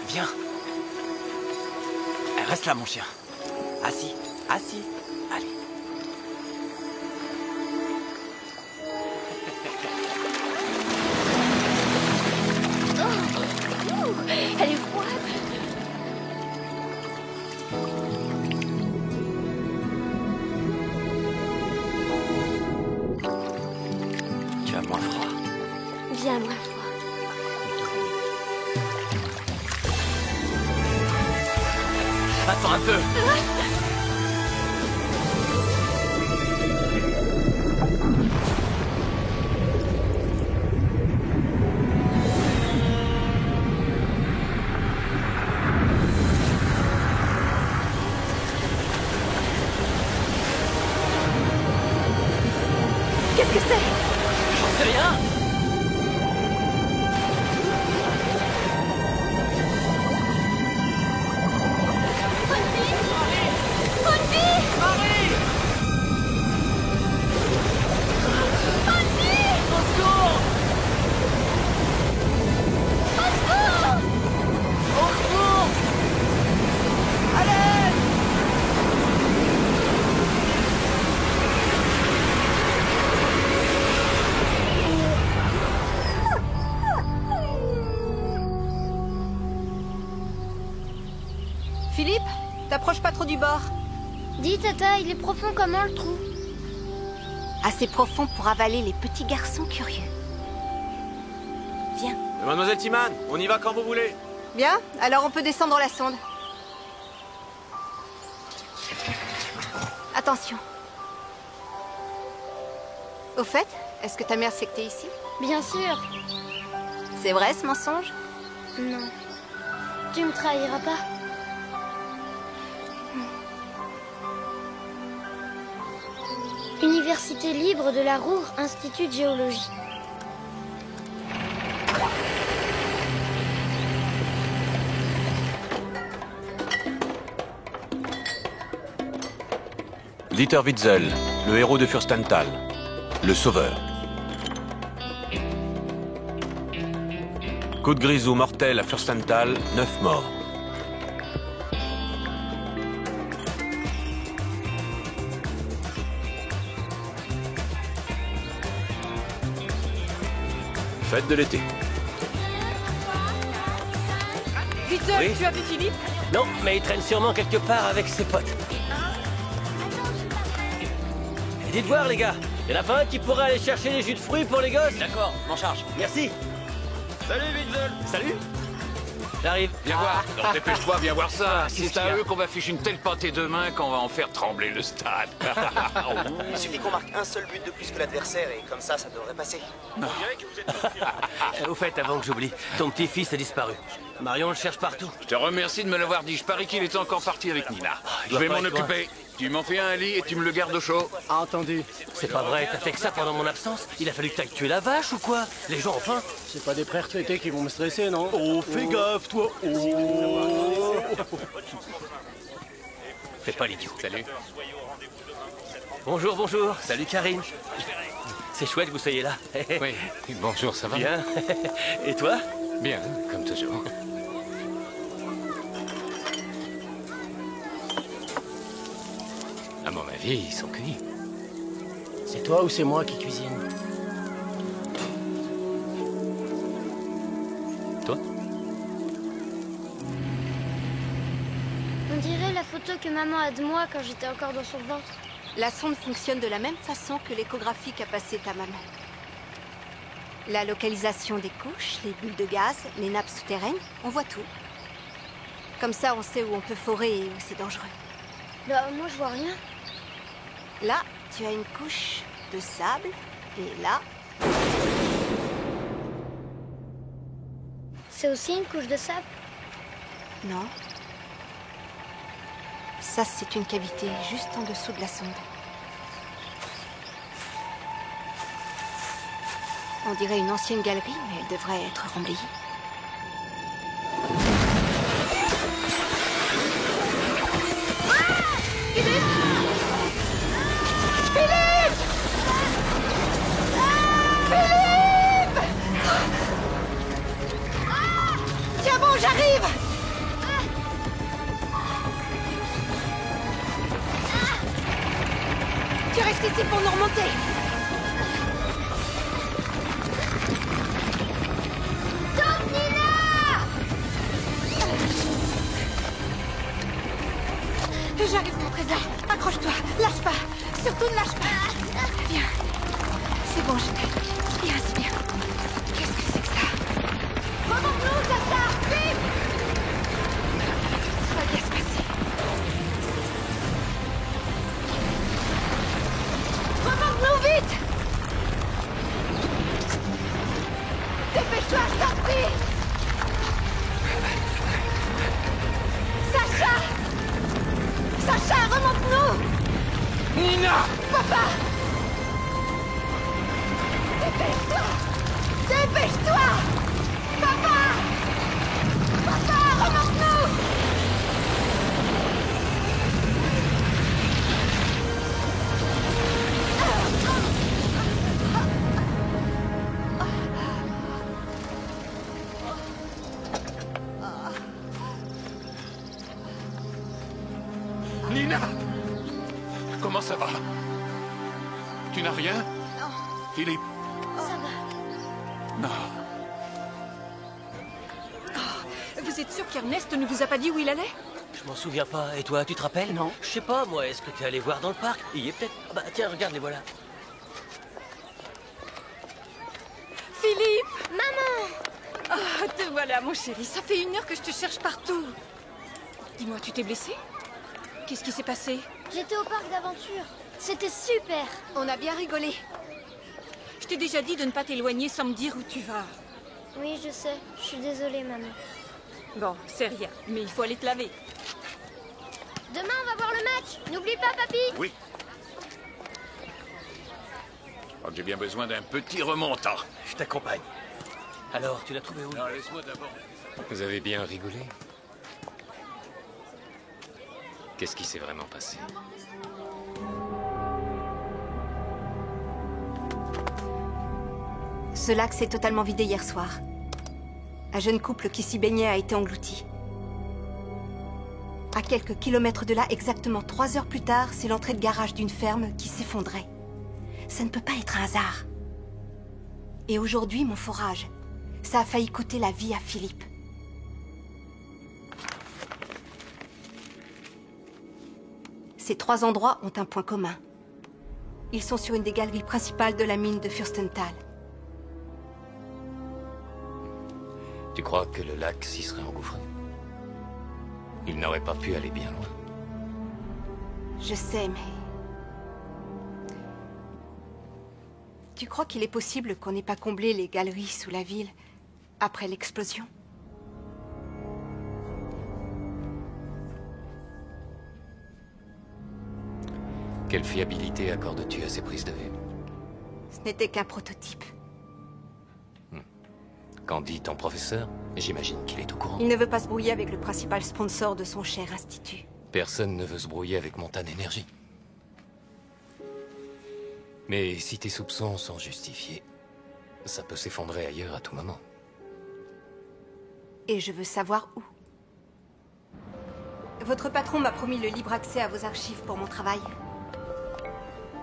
Viens. Reste là, mon chien. Assis, assis. Allez. Elle est froide. Tu as moins froid. Bien moins froid. Attends un peu. Qu'est-ce que c'est? J'en sais rien. Philippe, t'approches pas trop du bord. Dis, Tata, il est profond comment le trou? Assez profond pour avaler les petits garçons curieux. Viens. Mademoiselle Timan, on y va quand vous voulez. Bien, alors on peut descendre la sonde. Attention. Au fait, est-ce que ta mère sait que t'es ici? Bien sûr. C'est vrai ce mensonge? Non. Tu me trahiras pas? Université libre de la Roure, Institut de géologie. Dieter Witzel, le héros de Fürstenthal, le sauveur. Coup de grisou mortel à Fürstenthal, 9 morts. Fête de l'été. Witzel, Oui. tu as vu Philippe? Non, mais il traîne sûrement quelque part avec ses potes. Et dites voir, les gars. Il y en a pas un qui pourrait aller chercher les jus de fruits pour les gosses? D'accord, m'en charge. Merci. Salut Witzel. Salut. J'arrive. Viens voir. Non, dépêche-toi, viens voir ça. qu'est-ce C'est qu'il y à a eux qu'on va ficher une telle pâtée demain qu'on va en faire trembler le stade. Il suffit qu'on marque un seul but de plus que l'adversaire et comme ça devrait passer. Au fait, avant que j'oublie, ton petit-fils a disparu. Marion le cherche partout. Je te remercie de me l'avoir dit. Je parie qu'il était encore parti avec Nina. il Je doit vais pas m'en être loin. occuper. Tu m'en fais un lit et tu me le gardes au chaud. Entendu. C'est pas vrai, t'as fait que ça pendant mon absence? Il a fallu que t'ailles tuer la vache ou quoi? Les gens ont faim. C'est pas des prêts retraités qui vont me stresser, non? Oh, fais gaffe, toi. Oh. Fais pas l'idiot. Salut. Bonjour, bonjour. Salut Karine. C'est chouette que vous soyez là. Oui, bonjour, ça va? Bien. Et toi? Bien, comme toujours. À mon avis, ils sont cuits. C'est toi ou c'est moi qui cuisine? Toi? On dirait la photo que maman a de moi quand j'étais encore dans son ventre. La sonde fonctionne de la même façon que l'échographie qu'a passé ta maman. La localisation des couches, les bulles de gaz, les nappes souterraines, on voit tout. Comme ça, on sait où on peut forer et où c'est dangereux. Bah, moi, je vois rien. Là, tu as une couche de sable, et là, C'est aussi une couche de sable? non. Ça, c'est une cavité juste en dessous de la sonde. On dirait une ancienne galerie, mais elle devrait être remblayée. Tiens bon, j'arrive! Reste ici pour nous remonter. Top, Nina! J'arrive, mon trésor. Accroche-toi. Lâche pas. Surtout ne lâche pas. Viens. C'est bon, je t'aide. C'est bien, c'est bien. Qu'est-ce que c'est que ça? Remonte-nous, Sacha! Vite! Ça va bien se passer. Remonte-nous, vite! Dépêche-toi, je t'en prie! Sacha! Sacha, remonte-nous! Nina! Papa! Dépêche-toi! Dépêche-toi! Papa! Papa, remonte-nous! Nina! Comment ça va? Tu n'as rien? Non. Philippe? Ça va. Non. Vous êtes sûr qu'Ernest ne vous a pas dit où il allait? Je m'en souviens pas. Et toi, tu te rappelles? Non. Je sais pas, moi. Est-ce que t'es allé voir dans le parc? Il y est peut-être. Ah bah tiens, regarde, les voilà. Philippe! Maman! Ah, te voilà, mon chéri. Ça fait 1 heure que je te cherche partout. Dis-moi, tu t'es blessé? Qu'est-ce qui s'est passé? J'étais au parc d'aventure. C'était super. On a bien rigolé. Je t'ai déjà dit de ne pas t'éloigner sans me dire où tu vas. Oui, je sais. Je suis désolée, maman. Bon, c'est rien, mais il faut aller te laver. Demain, on va voir le match. N'oublie pas, papy. Oui. Je crois que j'ai bien besoin d'un petit remontant. Je t'accompagne. Alors, tu l'as trouvé où? Non, laisse-moi d'abord. Vous avez bien rigolé? Qu'est-ce qui s'est vraiment passé? Ce lac s'est totalement vidé hier soir. Un jeune couple qui s'y baignait a été englouti. À quelques kilomètres de là, exactement 3 heures plus tard, c'est l'entrée de garage d'une ferme qui s'effondrait. Ça ne peut pas être un hasard. Et aujourd'hui, mon forage, ça a failli coûter la vie à Philippe. Ces 3 endroits ont un point commun. Ils sont sur une des galeries principales de la mine de Fürstenthal. Tu crois que le lac s'y serait engouffré? Il n'aurait pas pu aller bien loin. Je sais, mais... Tu crois qu'il est possible qu'on n'ait pas comblé les galeries sous la ville après l'explosion? Quelle fiabilité accordes-tu à ces prises de vue? Ce n'était qu'un prototype. Qu'en dit ton professeur? J'imagine qu'il est au courant. Il ne veut pas se brouiller avec le principal sponsor de son cher institut. Personne ne veut se brouiller avec Montane Énergie. Mais si tes soupçons sont justifiés, ça peut s'effondrer ailleurs à tout moment. Et je veux savoir où. Votre patron m'a promis le libre accès à vos archives pour mon travail.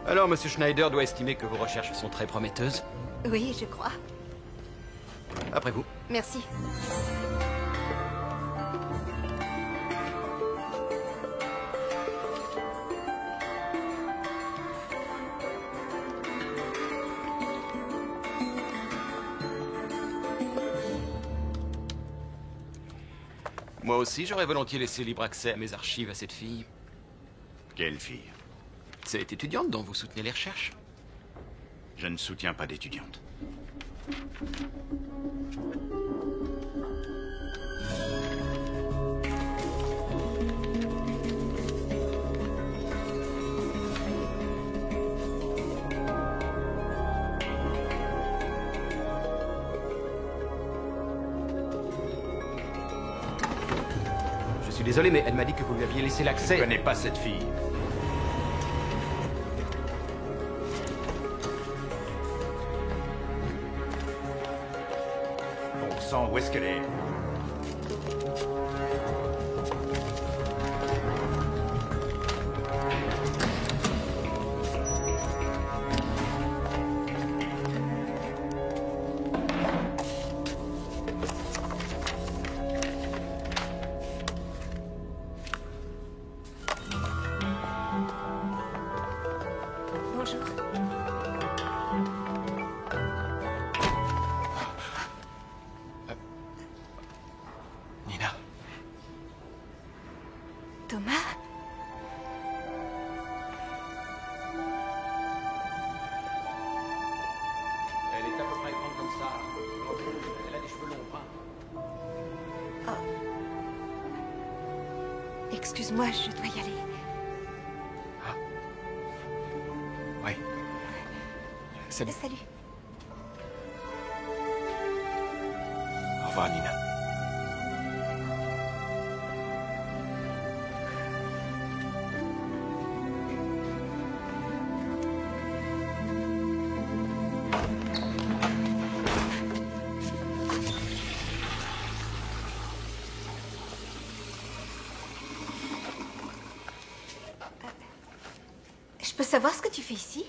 Alors, Monsieur Schneider doit estimer que vos recherches sont très prometteuses. Oui, je crois. Après vous. Merci. Moi aussi, j'aurais volontiers laissé libre accès à mes archives à cette fille. Quelle fille? Cette étudiante dont vous soutenez les recherches. Je ne soutiens pas d'étudiante. Je suis désolé, mais elle m'a dit que vous lui aviez laissé l'accès. Je ne connais pas cette fille. Bon sang, où est-ce qu'elle est? Excuse-moi, je dois y aller. Ah. Ouais. Salut. Salut. Au revoir, Nina. Je peux savoir ce que tu fais ici?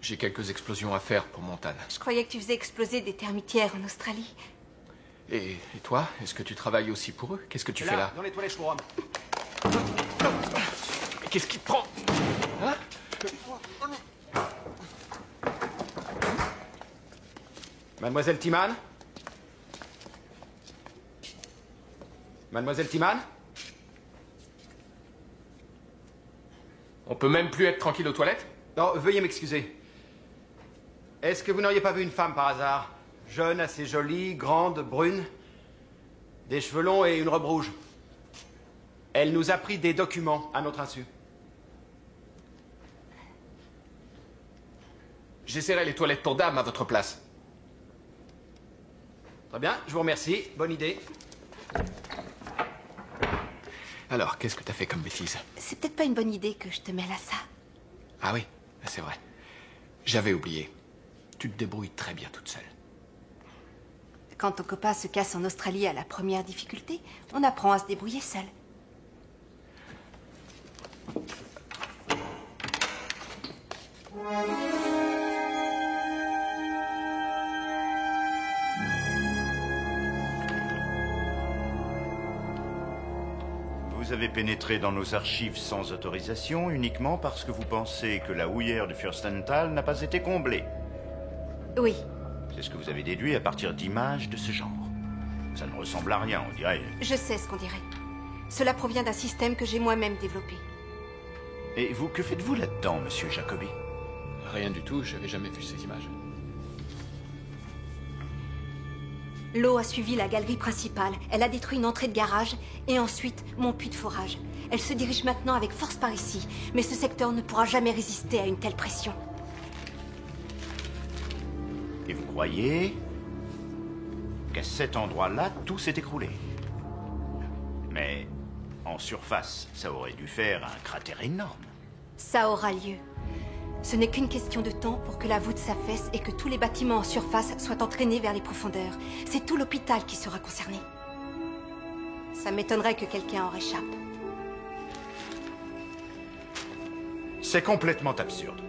J'ai quelques explosions à faire pour Montane. Je croyais que tu faisais exploser des termitières en Australie. Et toi, est-ce que tu travailles aussi pour eux? Qu'est-ce que tu fais là? Dans les toilettes, je crois. Qu'est-ce qui te prend? Hein? Mademoiselle Timan? Mademoiselle Timan? On peut même plus être tranquille aux toilettes? Non, veuillez m'excuser. Est-ce que vous n'auriez pas vu une femme par hasard? Jeune, assez jolie, grande, brune, des cheveux longs et une robe rouge. Elle nous a pris des documents à notre insu. J'essaierai les toilettes pour dames à votre place. Très bien, je vous remercie. Bonne idée. Alors, qu'est-ce que t'as fait comme bêtise? C'est peut-être pas une bonne idée que je te mêle à ça. Ah oui, c'est vrai. J'avais oublié. Tu te débrouilles très bien toute seule. Quand ton copain se casse en Australie à la première difficulté, on apprend à se débrouiller seul. Vous avez pénétré dans nos archives sans autorisation uniquement parce que vous pensez que la houillère de Fürstenthal n'a pas été comblée. Oui. C'est ce que vous avez déduit à partir d'images de ce genre. Ça ne ressemble à rien, on dirait. Je sais ce qu'on dirait. Cela provient d'un système que j'ai moi-même développé. Et vous, que faites-vous là-dedans, monsieur Jacobi? Rien du tout, j'avais jamais vu ces images. L'eau a suivi la galerie principale. Elle a détruit une entrée de garage et ensuite mon puits de forage. Elle se dirige maintenant avec force par ici, mais ce secteur ne pourra jamais résister à une telle pression. Et vous croyez qu'à cet endroit-là, tout s'est écroulé? Mais en surface, ça aurait dû faire un cratère énorme. Ça aura lieu. Ce n'est qu'une question de temps pour que la voûte s'affaisse et que tous les bâtiments en surface soient entraînés vers les profondeurs. C'est tout l'hôpital qui sera concerné. Ça m'étonnerait que quelqu'un en réchappe. C'est complètement absurde.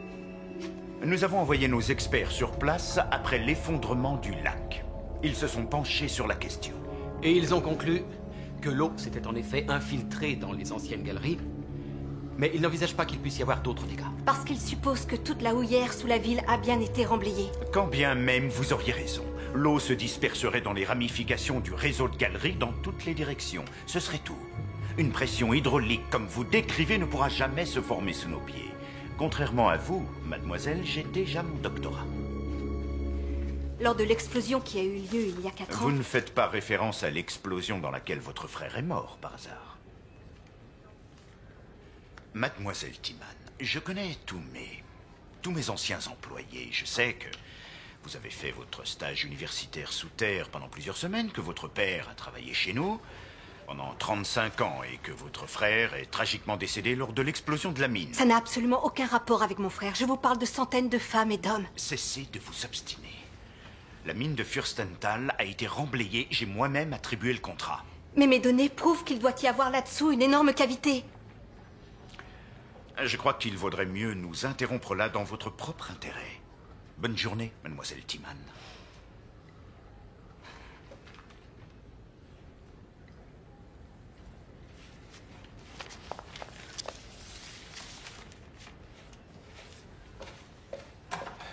Nous avons envoyé nos experts sur place après l'effondrement du lac. Ils se sont penchés sur la question. Et ils ont conclu que l'eau s'était en effet infiltrée dans les anciennes galeries, mais ils n'envisagent pas qu'il puisse y avoir d'autres dégâts. Parce qu'ils supposent que toute la houillère sous la ville a bien été remblayée. Quand bien même vous auriez raison, l'eau se disperserait dans les ramifications du réseau de galeries dans toutes les directions. Ce serait tout. Une pression hydraulique comme vous décrivez ne pourra jamais se former sous nos pieds. Contrairement à vous, mademoiselle, j'ai déjà mon doctorat. Lors de l'explosion qui a eu lieu il y a 4 ans... Vous ne faites pas référence à l'explosion dans laquelle votre frère est mort, par hasard. Mademoiselle Timan, je connais tous mes anciens employés. Je sais que vous avez fait votre stage universitaire sous terre pendant plusieurs semaines, que votre père a travaillé chez nous pendant 35 ans et que votre frère est tragiquement décédé lors de l'explosion de la mine. Ça n'a absolument aucun rapport avec mon frère. Je vous parle de centaines de femmes et d'hommes. Cessez de vous obstiner. La mine de Fürstenthal a été remblayée. J'ai moi-même attribué le contrat. Mais mes données prouvent qu'il doit y avoir là-dessous une énorme cavité. Je crois qu'il vaudrait mieux nous interrompre là dans votre propre intérêt. Bonne journée, mademoiselle Timan.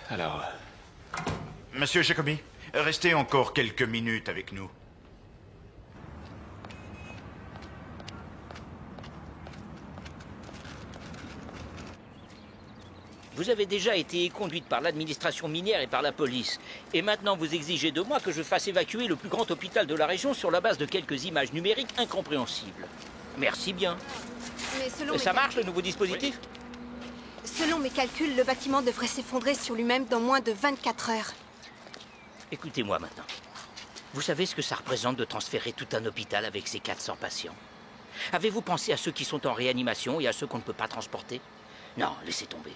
Alors... Monsieur Jacobi, restez encore quelques minutes avec nous. Vous avez déjà été conduite par l'administration minière et par la police. Et maintenant, vous exigez de moi que je fasse évacuer le plus grand hôpital de la région sur la base de quelques images numériques incompréhensibles. Merci bien. Mais selon Ça mes marche, le nouveau dispositif? Selon mes calculs, le bâtiment devrait s'effondrer sur lui-même dans moins de 24 heures. Écoutez-moi maintenant. Vous savez ce que ça représente de transférer tout un hôpital avec ses 400 patients? Avez-vous pensé à ceux qui sont en réanimation et à ceux qu'on ne peut pas transporter? Non, laissez tomber.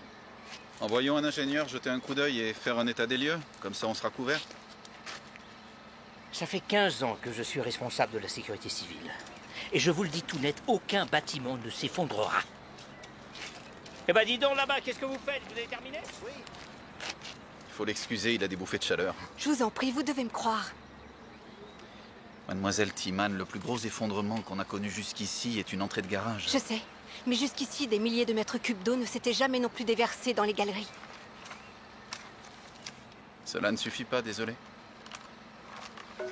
Envoyons un ingénieur jeter un coup d'œil et faire un état des lieux. Comme ça, on sera couvert. Ça fait 15 ans que je suis responsable de la sécurité civile. Et je vous le dis tout net, aucun bâtiment ne s'effondrera. Eh ben dis donc là-bas, qu'est-ce que vous faites? Vous avez terminé? Oui. Il faut l'excuser, il a des bouffées de chaleur. Je vous en prie, vous devez me croire. Mademoiselle Timan, le plus gros effondrement qu'on a connu jusqu'ici est une entrée de garage. Je sais. Mais jusqu'ici, des milliers de mètres cubes d'eau ne s'étaient jamais non plus déversés dans les galeries. Cela ne suffit pas, désolé. C'est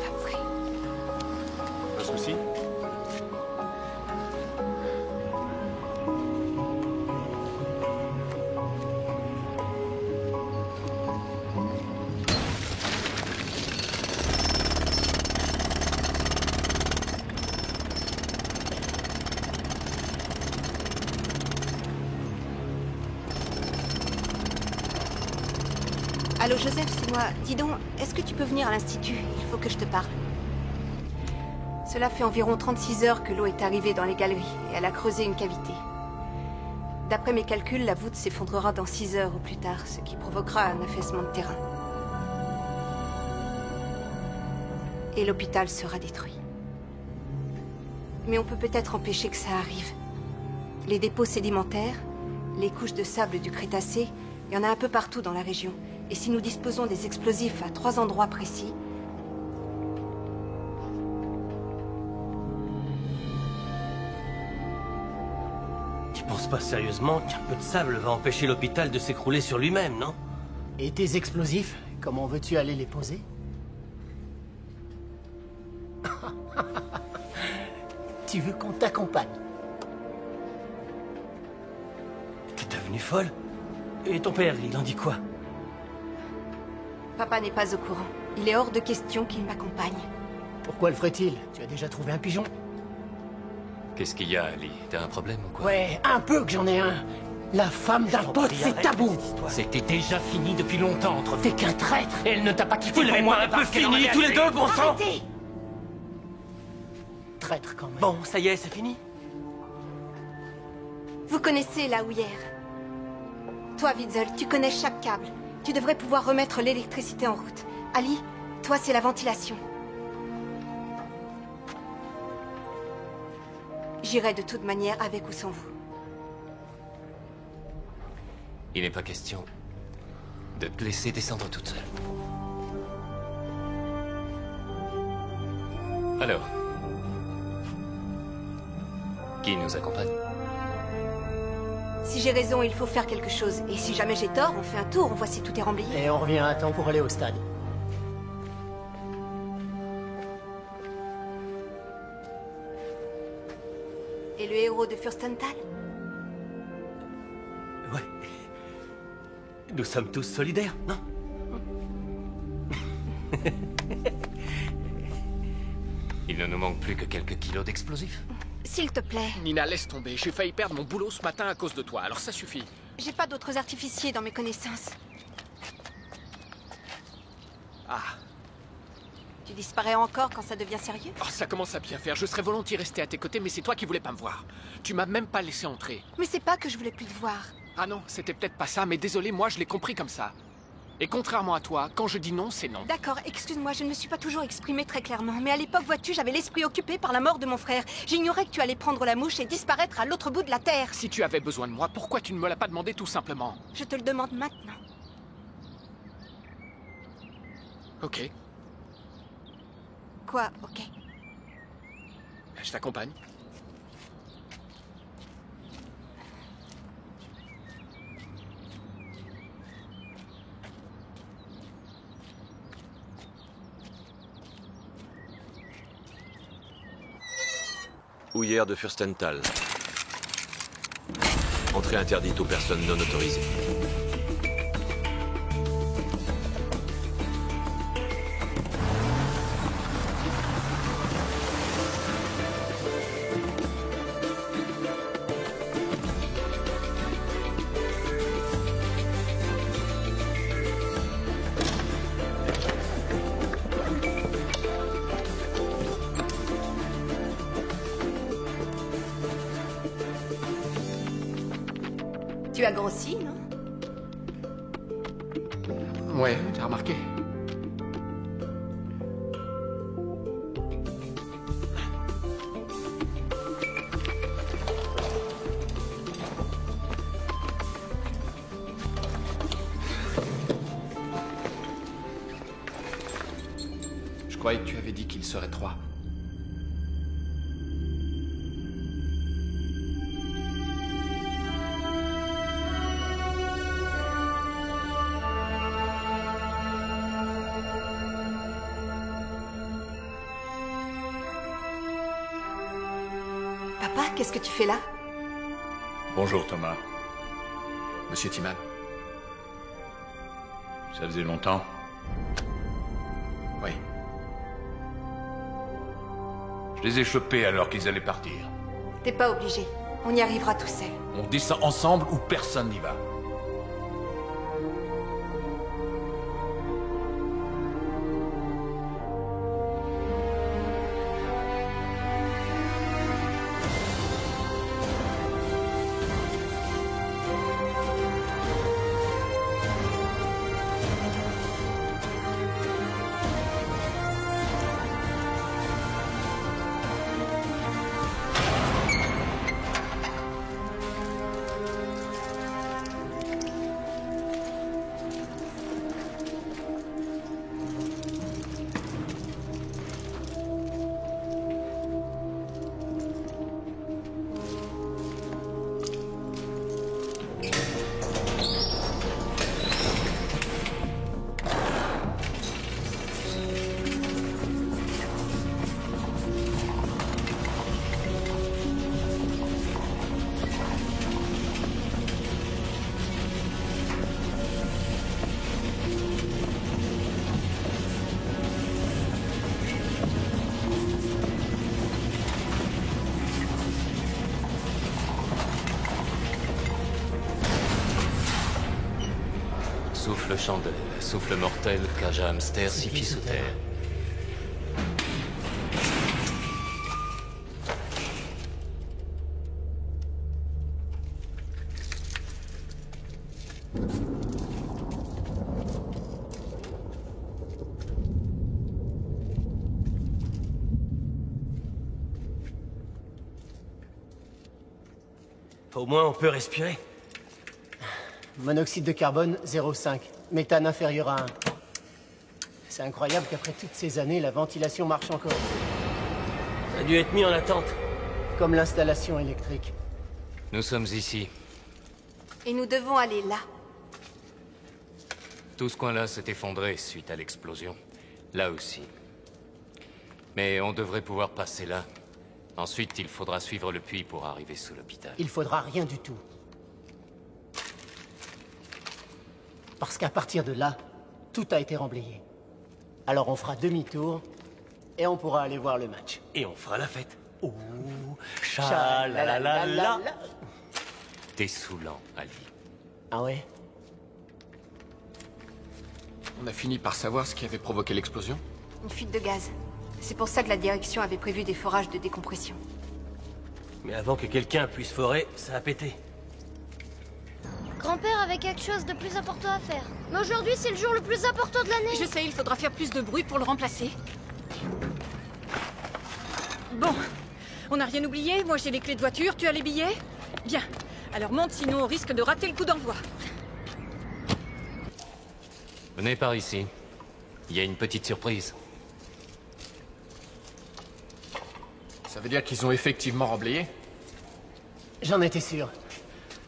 pas vrai. Pas de souci. Allô Joseph, c'est moi. Dis donc, est-ce que tu peux venir à l'Institut? Il faut que je te parle. Cela fait environ 36 heures que l'eau est arrivée dans les galeries et elle a creusé une cavité. D'après mes calculs, la voûte s'effondrera dans 6 heures au plus tard, ce qui provoquera un affaissement de terrain. Et l'hôpital sera détruit. Mais on peut peut-être empêcher que ça arrive. Les dépôts sédimentaires, les couches de sable du Crétacé, il y en a un peu partout dans la région. Et si nous disposons des explosifs à 3 endroits précis... Tu penses pas sérieusement qu'un peu de sable va empêcher l'hôpital de s'écrouler sur lui-même, non? Et tes explosifs, comment veux-tu aller les poser? Tu veux qu'on t'accompagne? T'es devenue folle? Et ton père, il en dit quoi? Papa n'est pas au courant. Il est hors de question qu'il m'accompagne. Pourquoi le ferait-il? Tu as déjà trouvé un pigeon? Qu'est-ce qu'il y a, Ali? T'as un problème ou quoi? Ouais, un peu que j'en ai un. La femme d'un pote, c'est tabou. C'était déjà fini depuis longtemps entre vous. T'es qu'un traître. Elle ne t'a pas quitté pour moi, un peu fini, tous les deux, bon sang. Arrêtez! Traître quand même. Bon, ça y est, c'est fini. Vous connaissez la houillère. Toi, Witzel, tu connais chaque câble. Tu devrais pouvoir remettre l'électricité en route. Ali, toi, c'est la ventilation. J'irai de toute manière avec ou sans vous. Il n'est pas question de te laisser descendre toute seule. Alors, qui nous accompagne? Si j'ai raison, il faut faire quelque chose. Et si jamais j'ai tort, on fait un tour, on voit si tout est remblayé. Et on revient à temps pour aller au stade. Et le héros de Fürstenthal? Ouais. Nous sommes tous solidaires, non? Il ne nous manque plus que quelques kilos d'explosifs. S'il te plaît. Nina, laisse tomber. J'ai failli perdre mon boulot ce matin à cause de toi, alors ça suffit. J'ai pas d'autres artificiers dans mes connaissances. Ah. Tu disparais encore quand ça devient sérieux? Oh, ça commence à bien faire. Je serais volontiers resté à tes côtés, mais c'est toi qui voulais pas me voir. Tu m'as même pas laissé entrer. Mais c'est pas que je voulais plus te voir. Ah non, c'était peut-être pas ça, mais désolé, moi je l'ai compris comme ça. Et contrairement à toi, quand je dis non, c'est non. D'accord, excuse-moi, je ne me suis pas toujours exprimée très clairement. Mais à l'époque, vois-tu, j'avais l'esprit occupé par la mort de mon frère. J'ignorais que tu allais prendre la mouche et disparaître à l'autre bout de la terre. Si tu avais besoin de moi, pourquoi tu ne me l'as pas demandé tout simplement? Je te le demande maintenant. Ok, Quoi, ok? je t'accompagne. Houillère de Fürstenthal. Entrée interdite aux personnes non autorisées. Tu as grossi, non? Ouais, j'ai remarqué. Je croyais que tu avais dit qu'il serait 3. Papa, qu'est-ce que tu fais là? Bonjour Thomas. Monsieur Timan. Ça faisait longtemps? Oui. Je les ai chopés alors qu'ils allaient partir. T'es pas obligé. On y arrivera tout seul. On descend ensemble ou personne n'y va. Souffle chandelle, souffle mortel, cage à hamster, 6 pieds sous terre. Au moins, on peut respirer. Monoxyde de carbone, 0,5. Méthane inférieur à 1. C'est incroyable qu'après toutes ces années, la ventilation marche encore. Ça a dû être mis en attente. Comme l'installation électrique. Nous sommes ici. Et nous devons aller là. Tout ce coin-là s'est effondré suite à l'explosion. Là aussi. Mais on devrait pouvoir passer là. Ensuite, il faudra suivre le puits pour arriver sous l'hôpital. Il faudra rien du tout. Parce qu'à partir de là, tout a été remblayé. Alors on fera demi-tour, et on pourra aller voir le match. Et on fera la fête. Ouh, cha-la-la-la-la. T'es saoulant, Ali. Ah ouais? On a fini par savoir ce qui avait provoqué l'explosion? Une fuite de gaz. C'est pour ça que la direction avait prévu des forages de décompression. Mais avant que quelqu'un puisse forer, ça a pété. Grand-père avait quelque chose de plus important à faire. Mais aujourd'hui, c'est le jour le plus important de l'année. Je sais, il faudra faire plus de bruit pour le remplacer. Bon, on n'a rien oublié. Moi, j'ai les clés de voiture, tu as les billets? Bien. Alors monte, sinon on risque de rater le coup d'envoi. Venez par ici. Il y a une petite surprise. Ça veut dire qu'ils ont effectivement remblayé? J'en étais sûr.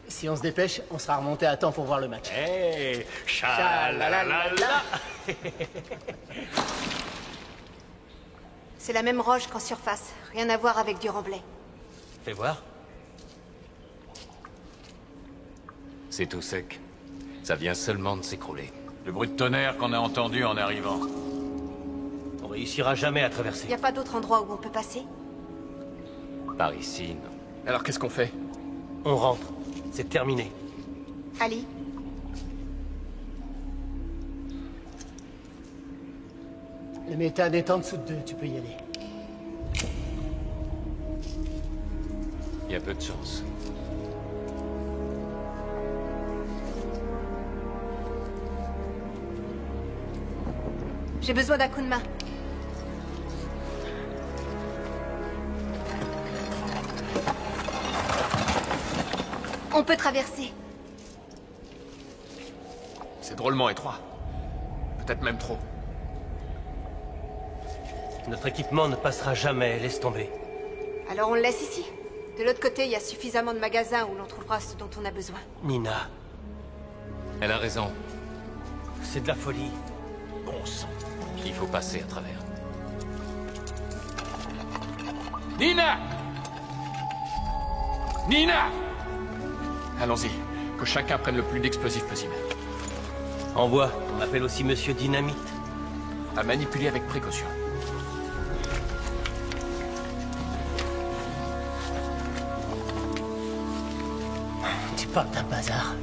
Si on se dépêche, on sera remonté à temps pour voir le match. Hey, cha-la-la-la-la. C'est la même roche qu'en surface. Rien à voir avec du remblai. Fais voir. C'est tout sec. Ça vient seulement de s'écrouler. Le bruit de tonnerre qu'on a entendu en arrivant. On réussira jamais à traverser. Y a pas d'autre endroit où on peut passer? Par ici, non. Alors qu'est-ce qu'on fait? On rentre. C'est terminé. Ali? Le méthane est en dessous de 2, tu peux y aller. Il y a peu de chance. J'ai besoin d'un coup de main. On peut traverser. C'est drôlement étroit. Peut-être même trop. Notre équipement ne passera jamais, laisse tomber. Alors on le laisse ici. De l'autre côté, il y a suffisamment de magasins où l'on trouvera ce dont on a besoin. Nina. Elle a raison. C'est de la folie. Bon sang. Il faut passer à travers. Nina! Nina! Allons-y. Que chacun prenne le plus d'explosifs possible. Envoie. On m'appelle aussi Monsieur Dynamite. À manipuler avec précaution. Tu parles d'un bazar.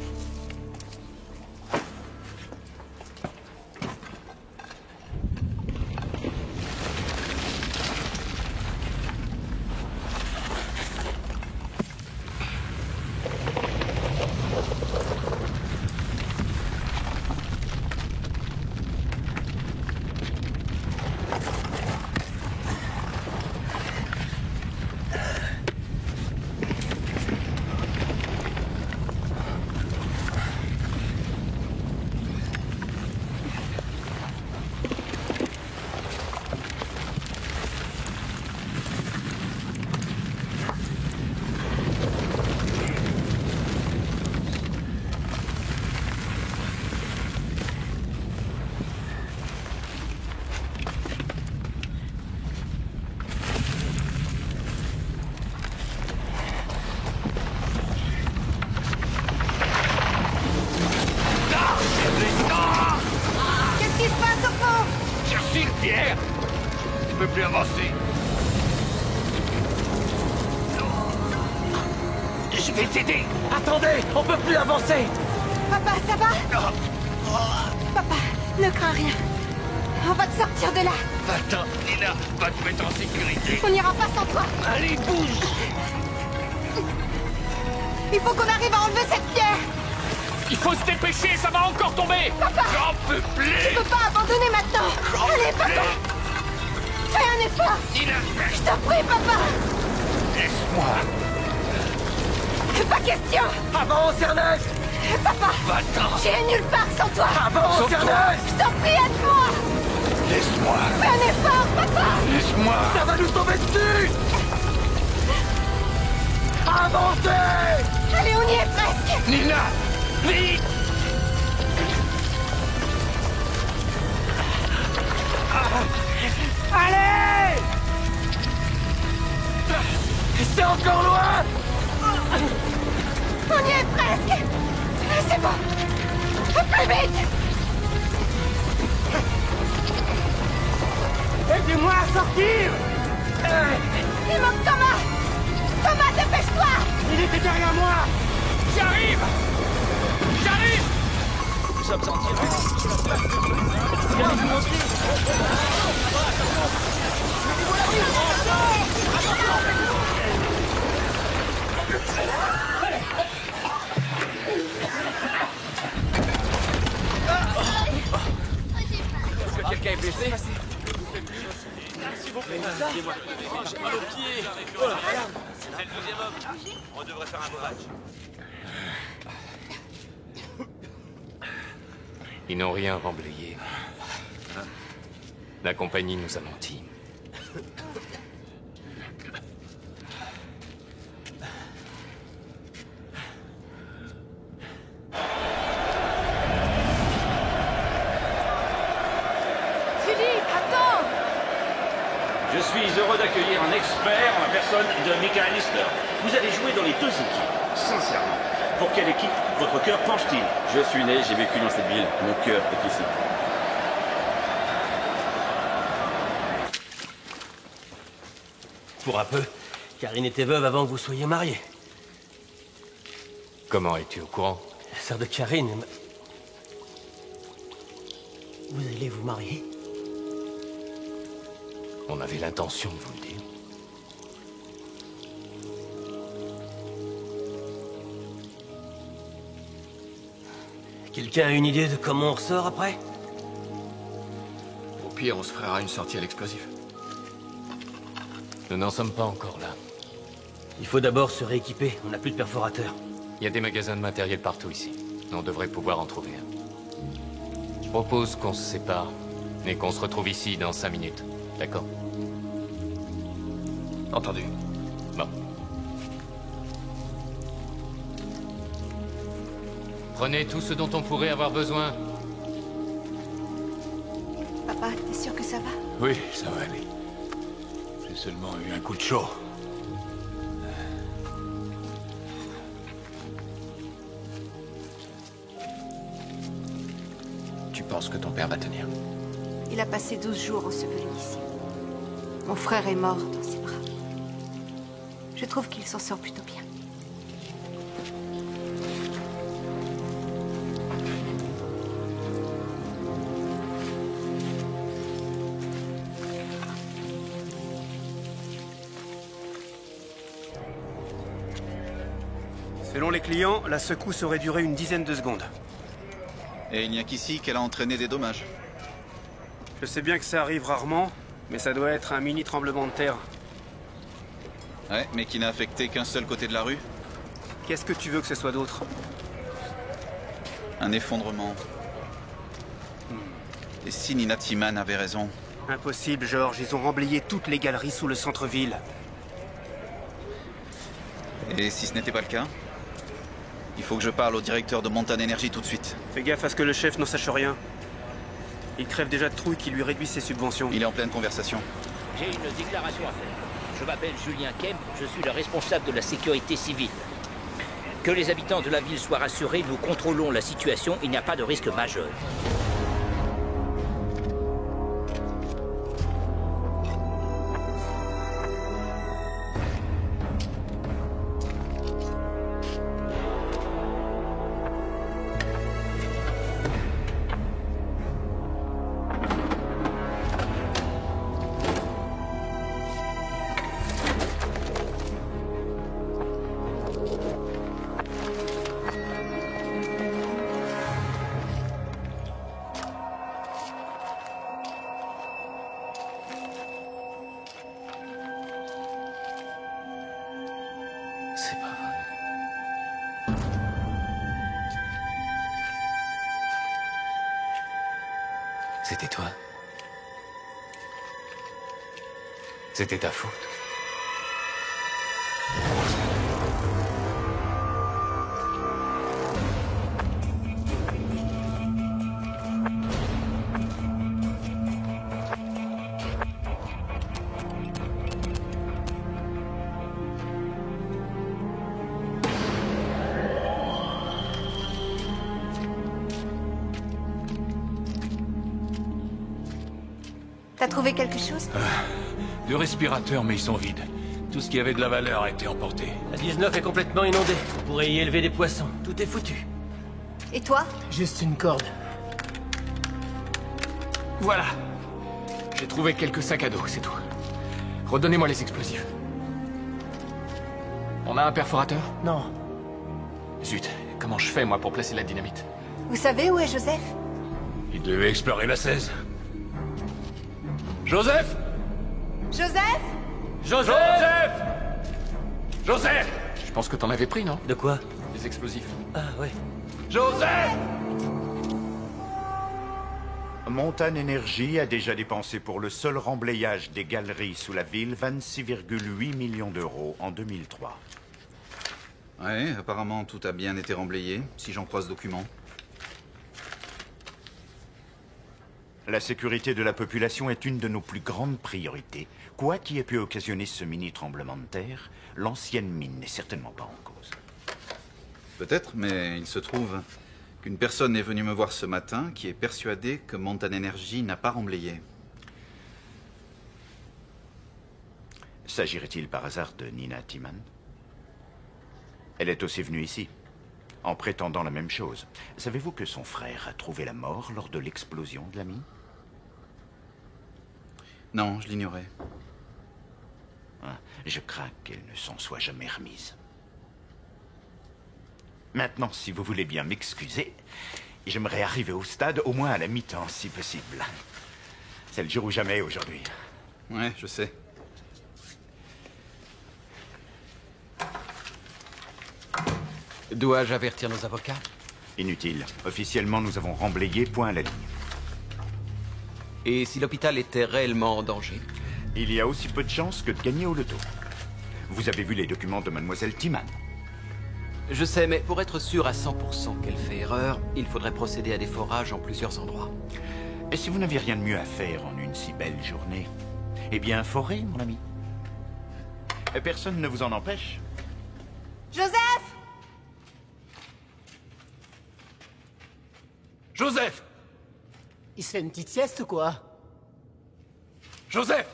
Je vais t'aider. Attendez, on peut plus avancer. Papa, ça va? Papa, ne crains rien. On va te sortir de là. Attends, Nina, va te mettre en sécurité. On n'ira pas sans toi. Allez, bouge. Il faut qu'on arrive à enlever cette pierre. Il faut se dépêcher, ça va encore tomber. Papa, j'en peux plus. Tu peux pas abandonner maintenant. Allez, papa. Fais un effort. Nina, je t'en prie, papa. Laisse-moi. Pas question. Avance, Ernest. Papa, va-t'en. J'irai nulle part sans toi. Avance, Ernest. Je t'en prie, aide-moi. Laisse-moi. Fais un effort, papa. Laisse-moi. Ça va nous tomber dessus. Avancez. Allez, on y est presque. Nina, vite. Allez. C'est encore loin. On y est presque. C'est bon. Plus vite. Aidez-moi à sortir. Il manque Thomas. Thomas, dépêche-toi. Il était derrière moi. J'arrive. J'arrive. Nous sommes en direct. Est-ce que quelqu'un est blessé? S'il vous plaît, aidez-moi. J'ai mal aux pieds. Voilà. C'est le deuxième homme. On devrait faire un beau match. Ils n'ont rien remblayé. La compagnie nous a menti. Je suis heureux d'accueillir un expert en la personne de Michael Lister. Vous allez jouer dans les deux équipes, sincèrement. Pour quelle équipe votre cœur penche-t-il? Je suis né, j'ai vécu dans cette ville. Mon cœur est ici. Pour un peu, Karine était veuve avant que vous soyez mariés. Comment es-tu au courant? La sœur de Karine... Vous allez vous marier? On avait l'intention de vous le dire. Quelqu'un a une idée de comment on ressort après? pire, on se fera une sortie à l'explosif. Nous n'en sommes pas encore là. Il faut d'abord se rééquiper, on n'a plus de perforateur. Il y a des magasins de matériel partout ici. On devrait pouvoir en trouver un. Je propose qu'on se sépare et qu'on se retrouve ici dans 5 minutes. D'accord? Entendu. Bon. Prenez tout ce dont on pourrait avoir besoin. Papa, t'es sûr que ça va? Oui, ça va aller. J'ai seulement eu un coup de chaud. Tu penses que ton père va tenir? Il a passé 12 jours enseveli ici. Mon frère est mort dans ses bras. Je trouve qu'il s'en sort plutôt bien. Selon les clients, la secousse aurait duré une dizaine de secondes. Et il n'y a qu'ici qu'elle a entraîné des dommages. Je sais bien que ça arrive rarement, mais ça doit être un mini tremblement de terre. Ouais, mais qui n'a affecté qu'un seul côté de la rue. Qu'est-ce que tu veux que ce soit d'autre? Un effondrement. Et si Nina Timan avait raison? Impossible, George. Ils ont remblayé toutes les galeries sous le centre-ville. Et si ce n'était pas le cas? Il faut que je parle au directeur de Montane Energy tout de suite. Fais gaffe à ce que le chef n'en sache rien. Il crève déjà de trouille qui lui réduit ses subventions. Il est en pleine conversation. J'ai une déclaration à faire. Je m'appelle Julien Kemp, je suis le responsable de la sécurité civile. Que les habitants de la ville soient rassurés, nous contrôlons la situation, il n'y a pas de risque majeur. C'est pas vrai. C'était toi. C'était ta faute. T'as trouvé quelque chose? Deux respirateurs, mais ils sont vides. Tout ce qui avait de la valeur a été emporté. La 19 est complètement inondée. On pourrait y élever des poissons. Tout est foutu. Et toi? Juste une corde. Voilà. J'ai trouvé quelques sacs à dos, c'est tout. Redonnez-moi les explosifs. On a un perforateur? Non. Zut, comment je fais, moi, pour placer la dynamite? Vous savez où est Joseph? Il devait explorer la 16. Joseph! Joseph? Joseph! Joseph! Je pense que t'en avais pris, non? De quoi? Les explosifs. Ah, ouais. Joseph! Montane Energy a déjà dépensé pour le seul remblayage des galeries sous la ville 26,8 millions d'euros en 2003. Ouais, apparemment tout a bien été remblayé, si j'en crois ce document. La sécurité de la population est une de nos plus grandes priorités. Quoi qui ait pu occasionner ce mini-tremblement de terre, l'ancienne mine n'est certainement pas en cause. Peut-être, mais il se trouve qu'une personne est venue me voir ce matin qui est persuadée que Montane Energy n'a pas remblayé. S'agirait-il par hasard de Nina Timan? Elle est aussi venue ici, en prétendant la même chose. Savez-vous que son frère a trouvé la mort lors de l'explosion de la mine? Non, je l'ignorais. Je crains qu'elle ne s'en soit jamais remise. Maintenant, si vous voulez bien m'excuser, j'aimerais arriver au stade au moins à la mi-temps, si possible. C'est le jour ou jamais aujourd'hui. Ouais, je sais. Dois-je avertir nos avocats? Inutile. Officiellement, nous avons remblayé point à la ligne. Et si l'hôpital était réellement en danger? Il y a aussi peu de chances que de gagner au loto. Vous avez vu les documents de Mademoiselle Timan? Je sais, mais pour être sûr à 100% qu'elle fait erreur, il faudrait procéder à des forages en plusieurs endroits. Et si vous n'aviez rien de mieux à faire en une si belle journée? Eh bien, forêt, mon ami. Et personne ne vous en empêche. Joseph! Joseph! Il se fait une petite sieste ou quoi? Joseph!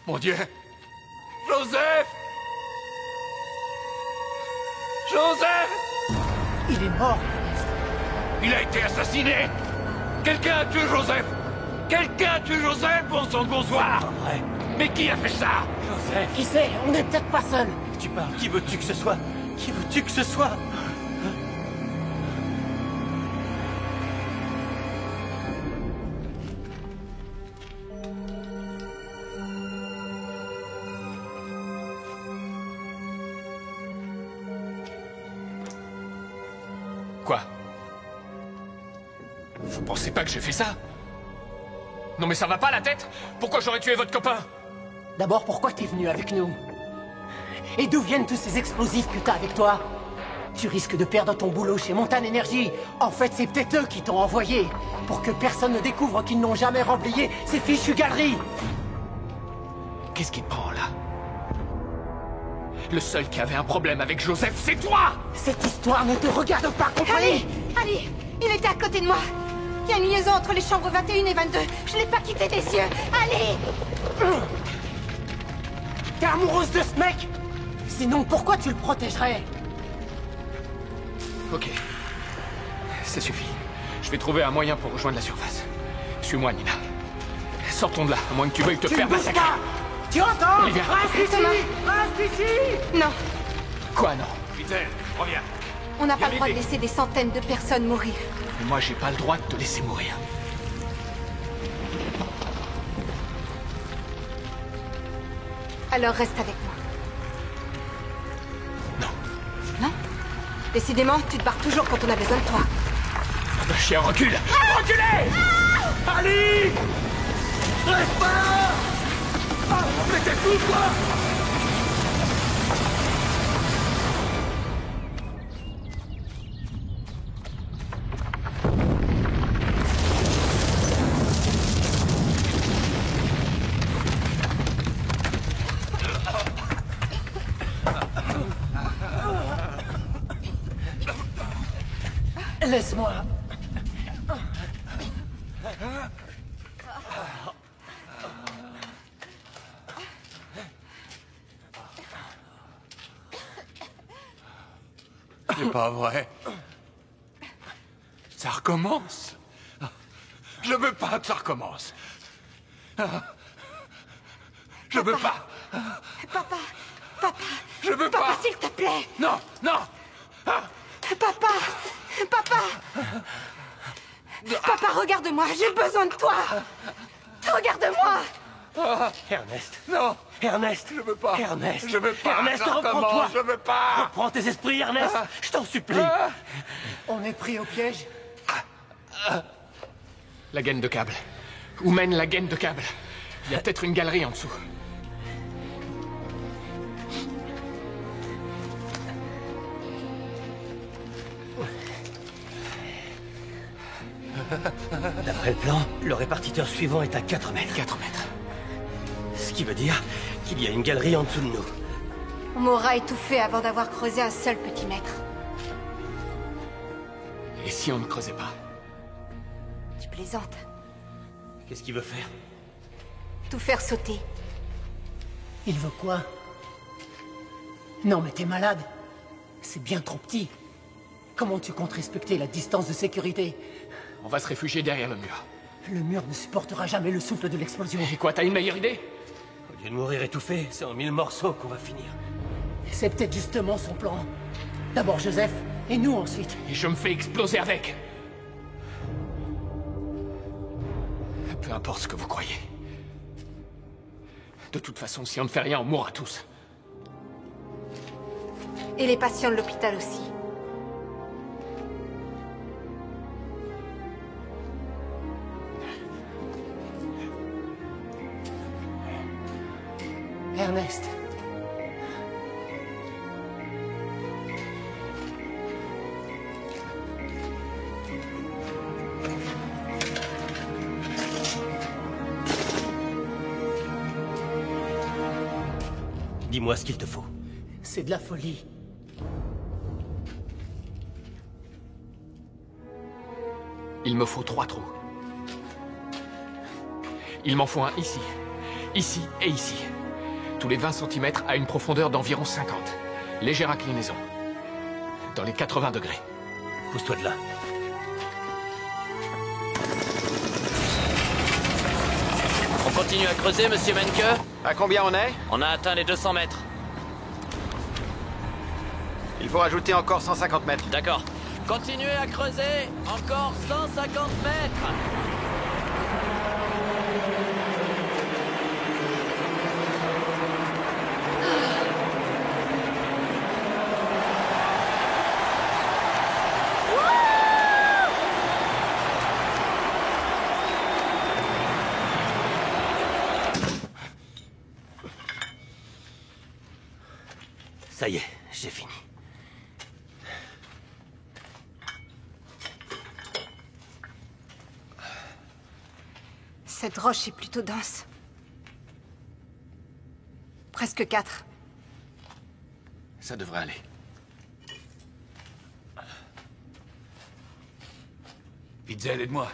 Mon Dieu! Joseph! Joseph! Il est mort. Il a été assassiné! Quelqu'un a tué Joseph! Quelqu'un a tué Joseph, bon sang de bonsoir! C'est pas vrai. Mais qui a fait ça? Joseph! Qui sait? On n'est peut-être pas seul. Tu parles, qui veux-tu que ce soit? Qui veux-tu que ce soit? Quoi? Vous pensez pas que j'ai fait ça? Non mais ça va pas la tête? Pourquoi j'aurais tué votre copain? D'abord, pourquoi t'es venu avec nous? Et d'où viennent tous ces explosifs que t'as avec toi? Tu risques de perdre ton boulot chez Montane Energy. En fait, c'est peut-être eux qui t'ont envoyé. Pour que personne ne découvre qu'ils n'ont jamais remblayé ces fichues galeries. Qu'est-ce qui te prend là? Le seul qui avait un problème avec Joseph, c'est toi! Cette histoire ne te regarde pas, compris? Allez, il était à côté de moi. Il y a une liaison entre les chambres 21 et 22. Je l'ai pas quitté des yeux. Allez! T'es amoureuse de ce mec? Sinon, pourquoi tu le protégerais? Ok. Ça suffit. Je vais trouver un moyen pour rejoindre la surface. Suis-moi, Nina. Sortons de là, à moins que tu veuilles te faire massacrer. Tu entends? Olivia. Reste ici! Reste ici! Non, Quoi, non? Peter, reviens. on n'a pas Viens le droit de m'aider. laisser des centaines de personnes mourir. Mais moi, j'ai pas le droit de te laisser mourir. Alors reste avec moi. Non. Non? Décidément, tu te barres toujours quand on a besoin de toi. Le chien recule! Reculez! Ali! Reste pas là! Ah, mais t'es fou, quoi! Laisse-moi. C'est pas vrai. Ça recommence. Je veux pas que ça recommence. Je veux pas. Papa! Je veux Papa, pas. s'il te plaît! Non, non. Papa! Papa! Papa, regarde-moi, j'ai besoin de toi! Regarde-moi! Ernest! Non! Ernest! Je veux pas! Ernest! Je veux pas! Ernest, Ça reprends-toi! recommence, je veux pas! Reprends tes esprits, Ernest! Je t'en supplie! On est pris au piège. La gaine de câble. Où mène la gaine de câble? Il y a peut-être une galerie en dessous. D'après le plan, le répartiteur suivant est à 4 mètres. 4 mètres. Ce qui veut dire qu'il y a une galerie en dessous de nous. On m'aura étouffé avant d'avoir creusé un seul petit mètre. Et si on ne creusait pas? Tu plaisantes. Qu'est-ce qu'il veut faire? Tout faire sauter. Il veut quoi? Non, mais t'es malade. C'est bien trop petit. Comment tu comptes respecter la distance de sécurité? On va se réfugier derrière le mur. Le mur ne supportera jamais le souffle de l'explosion. Et quoi, t'as une meilleure idée? Au lieu de mourir étouffé, c'est en 1000 morceaux qu'on va finir. C'est peut-être justement son plan. D'abord Joseph, et nous ensuite. Et je me fais exploser avec. Peu importe ce que vous croyez. De toute façon, si on ne fait rien, on mourra tous. Et les patients de l'hôpital aussi. Ernest. Dis-moi ce qu'il te faut. C'est de la folie. Il me faut 3 trous. Il m'en faut un ici, ici et ici. Tous les 20 cm à une profondeur d'environ 50. Légère inclinaison. Dans les 80 degrés. Pousse-toi de là. On continue à creuser, monsieur Menke? À combien on est? On a atteint les 200 mètres. Il faut rajouter encore 150 mètres. D'accord. Continuez à creuser. Encore 150 mètres. Ça y est, j'ai fini. Cette roche est plutôt dense. Presque 4. Ça devrait aller. Pitzel, aide-moi.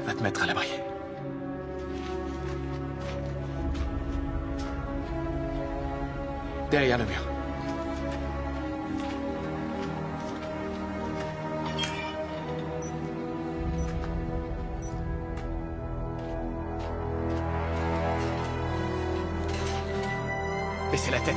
Va te mettre à l'abri. Derrière le mur. Baissez la tête.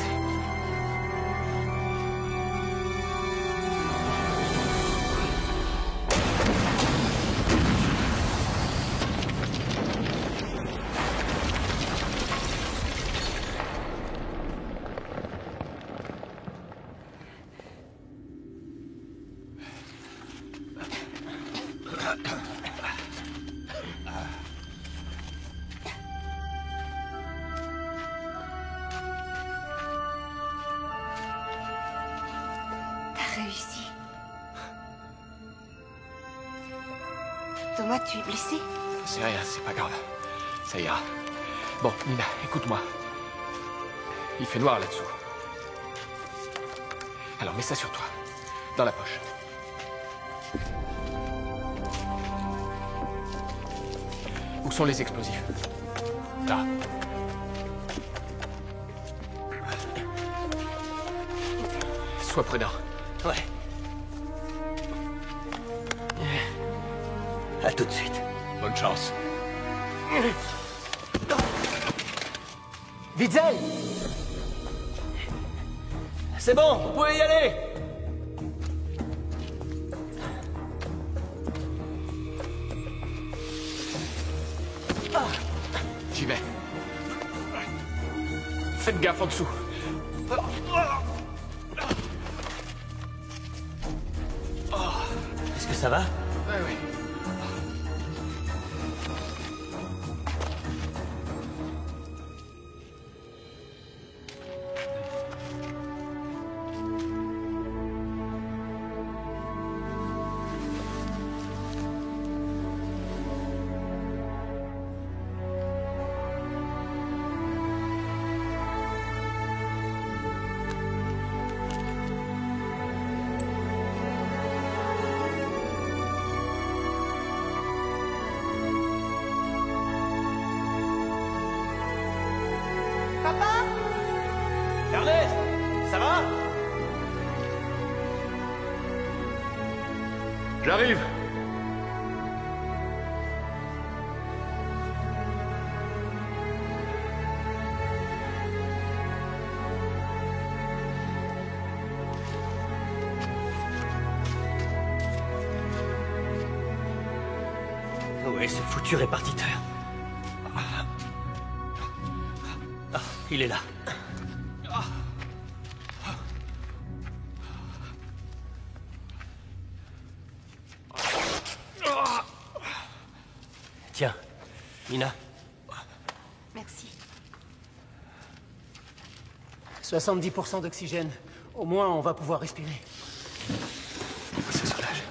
Réussi. Thomas, tu es blessé? C'est rien, c'est pas grave. Ça ira. Bon, Nina, écoute-moi. Il fait noir là-dessous. Alors mets ça sur toi. Dans la poche. Où sont les explosifs? Là. Sois prudent. Ouais. À tout de suite. Bonne chance. Witzel! C'est bon, vous pouvez y aller! J'y vais. Faites gaffe en dessous. Est-ce que ça va? Ouais, ouais. Ernest, ça va? J'arrive. Où est ce foutu répartiteur? Ah, il est là. Tiens, Mina. Merci. 70% d'oxygène. Au moins, on va pouvoir respirer. Ça soulage.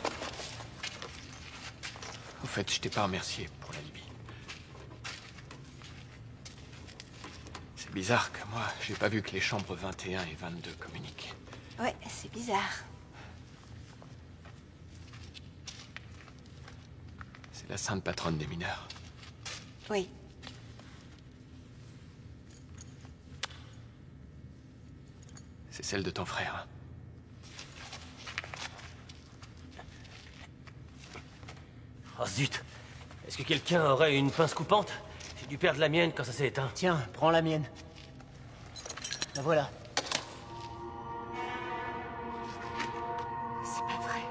Au fait, je t'ai pas remercié pour la Libye. C'est bizarre que moi, j'ai pas vu que les chambres 21 et 22 communiquent. Ouais, c'est bizarre. C'est la sainte patronne des mineurs. Oui. C'est celle de ton frère. Oh zut! Est-ce que quelqu'un aurait une pince coupante? J'ai dû perdre la mienne quand ça s'est éteint. Tiens, prends la mienne. La voilà. C'est pas vrai.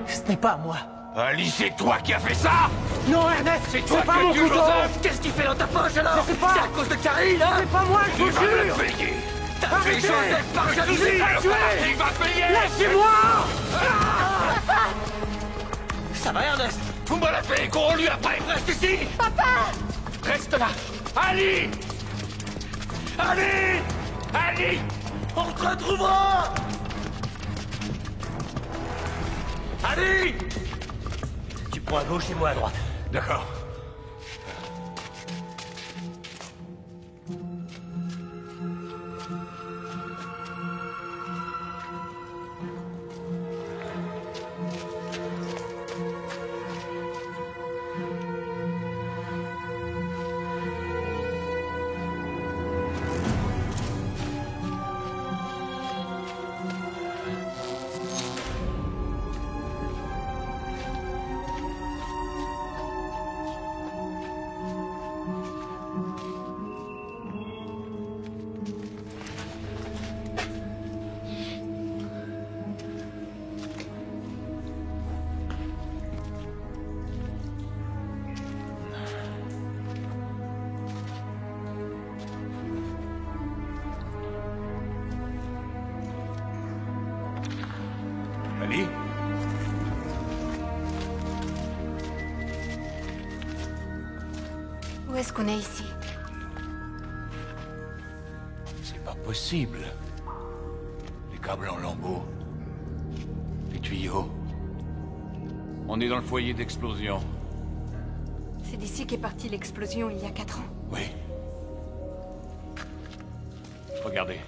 Ce n'est pas moi. Ali, c'est toi qui as fait ça! Non, Ernest, c'est toi pas qui mon as tué couteau. Joseph! Qu'est-ce qu'il fait dans ta poche alors? Je sais pas. C'est à cause de Carrie, là? C'est pas moi, je vous Il va me jure. payer! T'as fait Arrêtez. Joseph par jalousie! pas tué. Il va payer! Lâchez-moi. Ça va, Ernest? Fous-moi la paix, cours-lui après! Reste ici! Papa! Reste là! Ali! Ali! Ali! On te retrouvera! Ali! Tu prends à gauche et moi à droite. D'accord. Ali? Où est-ce qu'on est ici? C'est pas possible. Les câbles en lambeaux. Les tuyaux. On est dans le foyer d'explosion. C'est d'ici qu'est partie l'explosion il y a 4 ans. Oui. Regardez.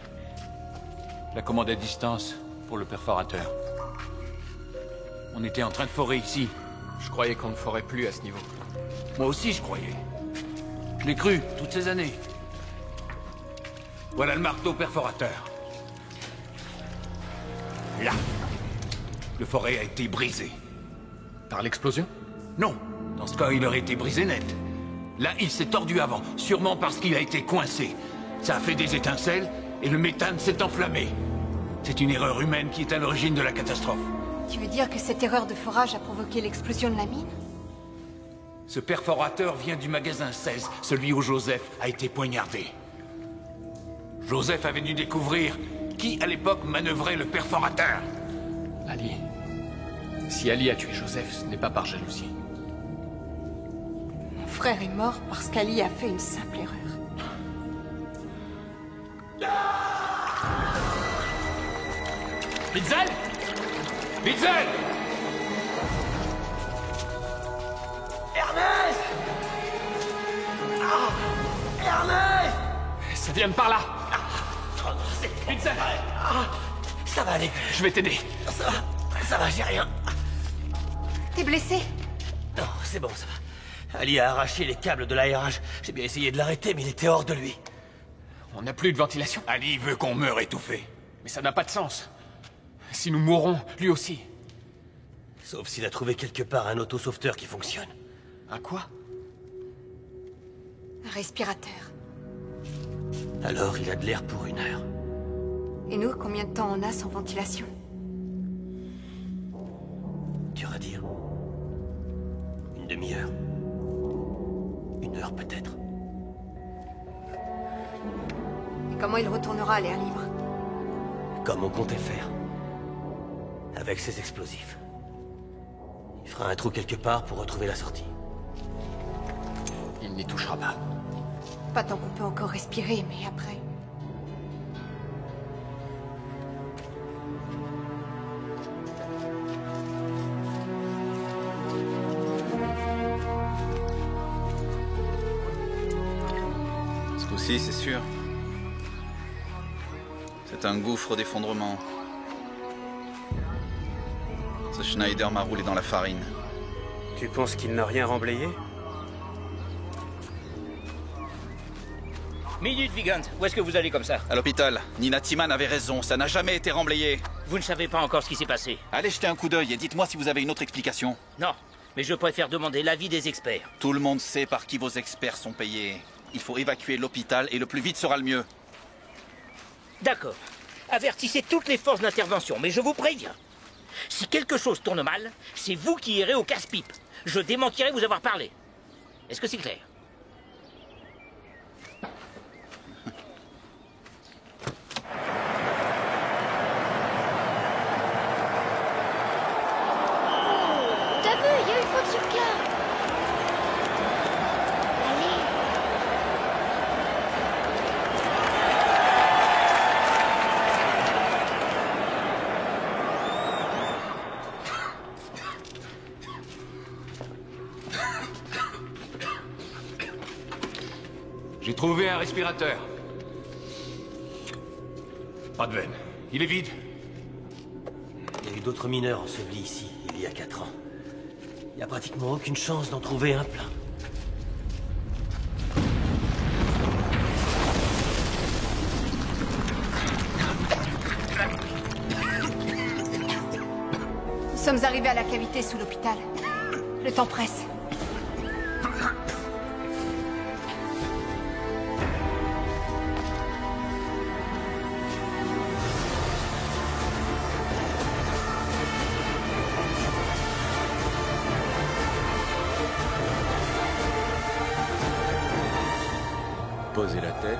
La commande à distance pour le perforateur. On était en train de forer ici. Je croyais qu'on ne forait plus à ce niveau. Moi aussi, je croyais. Je l'ai cru, toutes ces années. Voilà le marteau perforateur. Là. Le forêt a été brisé. Par l'explosion? Non. Dans ce cas, il aurait été brisé net. Là, il s'est tordu avant, sûrement parce qu'il a été coincé. Ça a fait des étincelles, et le méthane s'est enflammé. C'est une erreur humaine qui est à l'origine de la catastrophe. Tu veux dire que cette erreur de forage a provoqué l'explosion de la mine? Ce perforateur vient du magasin 16, celui où Joseph a été poignardé. Joseph avait dû découvrir qui, à l'époque, manœuvrait le perforateur. Ali. Si Ali a tué Joseph, ce n'est pas par jalousie. Mon frère est mort parce qu'Ali a fait une simple erreur. Witzel! Witzel! Ernest! Ah! Ernest! Ça vient de par là. Witzel. Ça va aller. Je vais t'aider. Ça va, j'ai rien. T'es blessé? Non, c'est bon, ça va. Ali a arraché les câbles de l'aérage. J'ai bien essayé de l'arrêter, mais il était hors de lui. On n'a plus de ventilation. Ali veut qu'on meure étouffé. Mais ça n'a pas de sens. Si nous mourrons, lui aussi. Sauf s'il a trouvé quelque part un autosauveteur qui fonctionne. Un quoi? Un respirateur. Alors il a de l'air pour 1 heure. Et nous, combien de temps on a sans ventilation? Dur à dire. 1 demi-heure. 1 heure peut-être. Et comment il retournera à l'air libre? Comme on comptait faire. Avec ses explosifs. Il fera un trou quelque part pour retrouver la sortie. Il n'y touchera pas. Pas tant qu'on peut encore respirer, mais après... Ce coup-ci, c'est sûr. C'est un gouffre d'effondrement. Ce Schneider m'a roulé dans la farine. Tu penses qu'il n'a rien remblayé? Minute, Vigand. Où est-ce que vous allez comme ça? À l'hôpital. Nina Timan avait raison, ça n'a jamais été remblayé. Vous ne savez pas encore ce qui s'est passé. Allez jeter un coup d'œil et dites-moi si vous avez une autre explication. Non, mais je préfère demander l'avis des experts. Tout le monde sait par qui vos experts sont payés. Il faut évacuer l'hôpital et le plus vite sera le mieux. D'accord. Avertissez toutes les forces d'intervention, mais je vous préviens. Si quelque chose tourne mal, c'est vous qui irez au casse-pipe. Je démentirai vous avoir parlé. Est-ce que c'est clair? T'as vu, il y a une faute sur carte. Allez. J'ai trouvé un respirateur. Pas de veine. Il est vide. Il y a eu d'autres mineurs ensevelis ici, il y a 4 ans. Il n'y a pratiquement aucune chance d'en trouver un plein. Nous sommes arrivés à la cavité sous l'hôpital. Le temps presse. Posez la tête.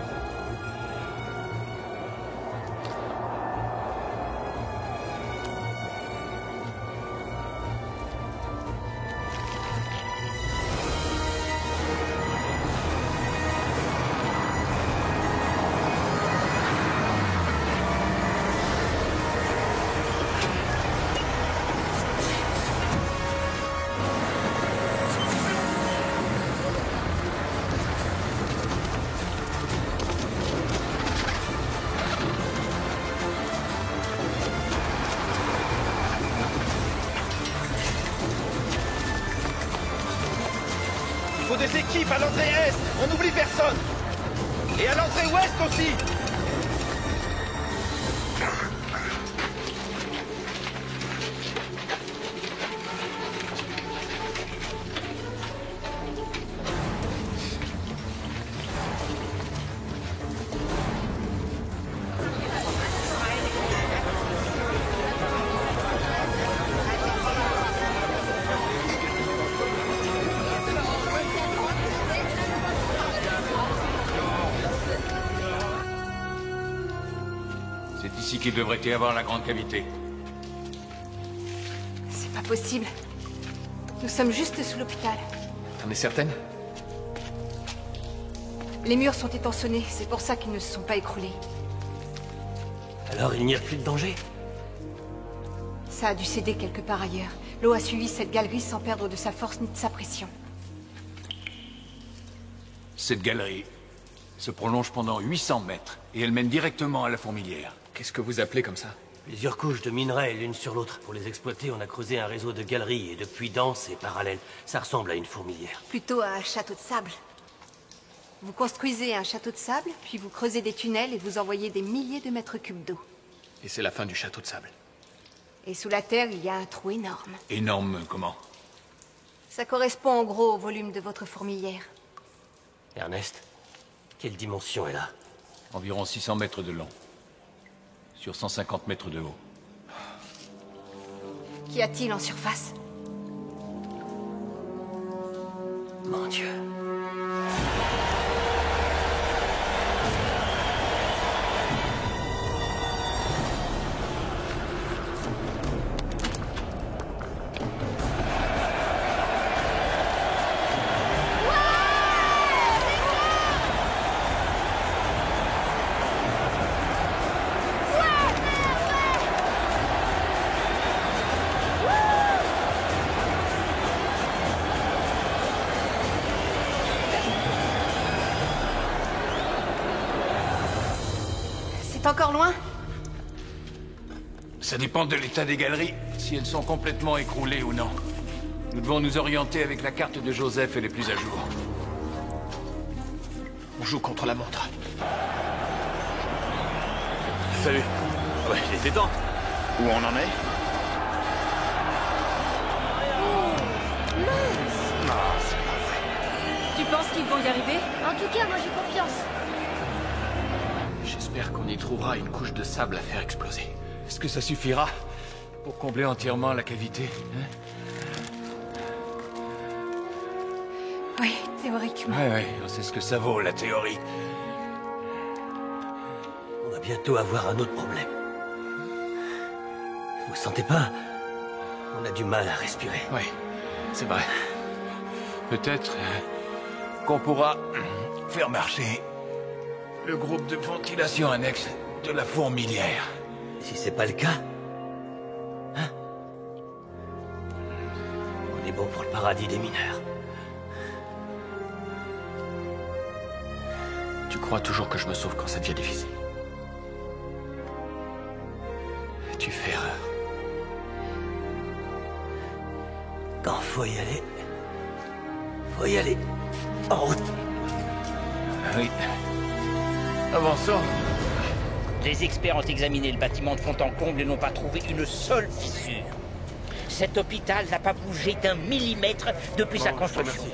Il faut des équipes à l'entrée est, on n'oublie personne. Et à l'entrée ouest aussi. C'est ici qu'il devrait y avoir la grande cavité. C'est pas possible. Nous sommes juste sous l'hôpital. T'en es certaine? Les murs sont étançonnés, c'est pour ça qu'ils ne se sont pas écroulés. Alors il n'y a plus de danger? Ça a dû céder quelque part ailleurs. L'eau a suivi cette galerie sans perdre de sa force ni de sa pression. Cette galerie, se prolonge pendant 800 mètres et elle mène directement à la fourmilière. Qu'est-ce que vous appelez comme ça? Plusieurs couches de minerais l'une sur l'autre. Pour les exploiter, on a creusé un réseau de galeries et de puits denses et parallèles. Ça ressemble à une fourmilière. Plutôt à un château de sable. Vous construisez un château de sable, puis vous creusez des tunnels et vous envoyez des milliers de mètres cubes d'eau. Et c'est la fin du château de sable. Et sous la terre, il y a un trou énorme. Énorme comment? Ça correspond en gros au volume de votre fourmilière. Ernest, quelle dimension est là? Environ 600 mètres de long. Sur 150 mètres de haut. Qu'y a-t-il en surface? Mon Dieu. Encore loin? Ça dépend de l'état des galeries, si elles sont complètement écroulées ou non. Nous devons nous orienter avec la carte de Joseph et les plus à jour. On joue contre la montre. Salut. Ouais, il était temps. Où on en est? Non, c'est pas vrai. Tu penses qu'ils vont y arriver? En tout cas, moi j'ai confiance. J'espère qu'on y trouvera une couche de sable à faire exploser. Est-ce que ça suffira pour combler entièrement la cavité, hein? Oui, théoriquement. Ouais, c'est ce que ça vaut, la théorie. On va bientôt avoir un autre problème. Vous sentez pas? On a du mal à respirer. Oui, c'est vrai. Peut-être qu'on pourra faire marcher le groupe de ventilation annexe de la fourmilière. Si c'est pas le cas, hein? On est bon pour le paradis des mineurs. Tu crois toujours que je me sauve quand ça devient difficile. Tu fais erreur. Quand faut y aller, faut y aller. En route. Oui. Avançons. Les experts ont examiné le bâtiment de fond en comble et n'ont pas trouvé une seule fissure. Cet hôpital n'a pas bougé d'un millimètre depuis sa construction.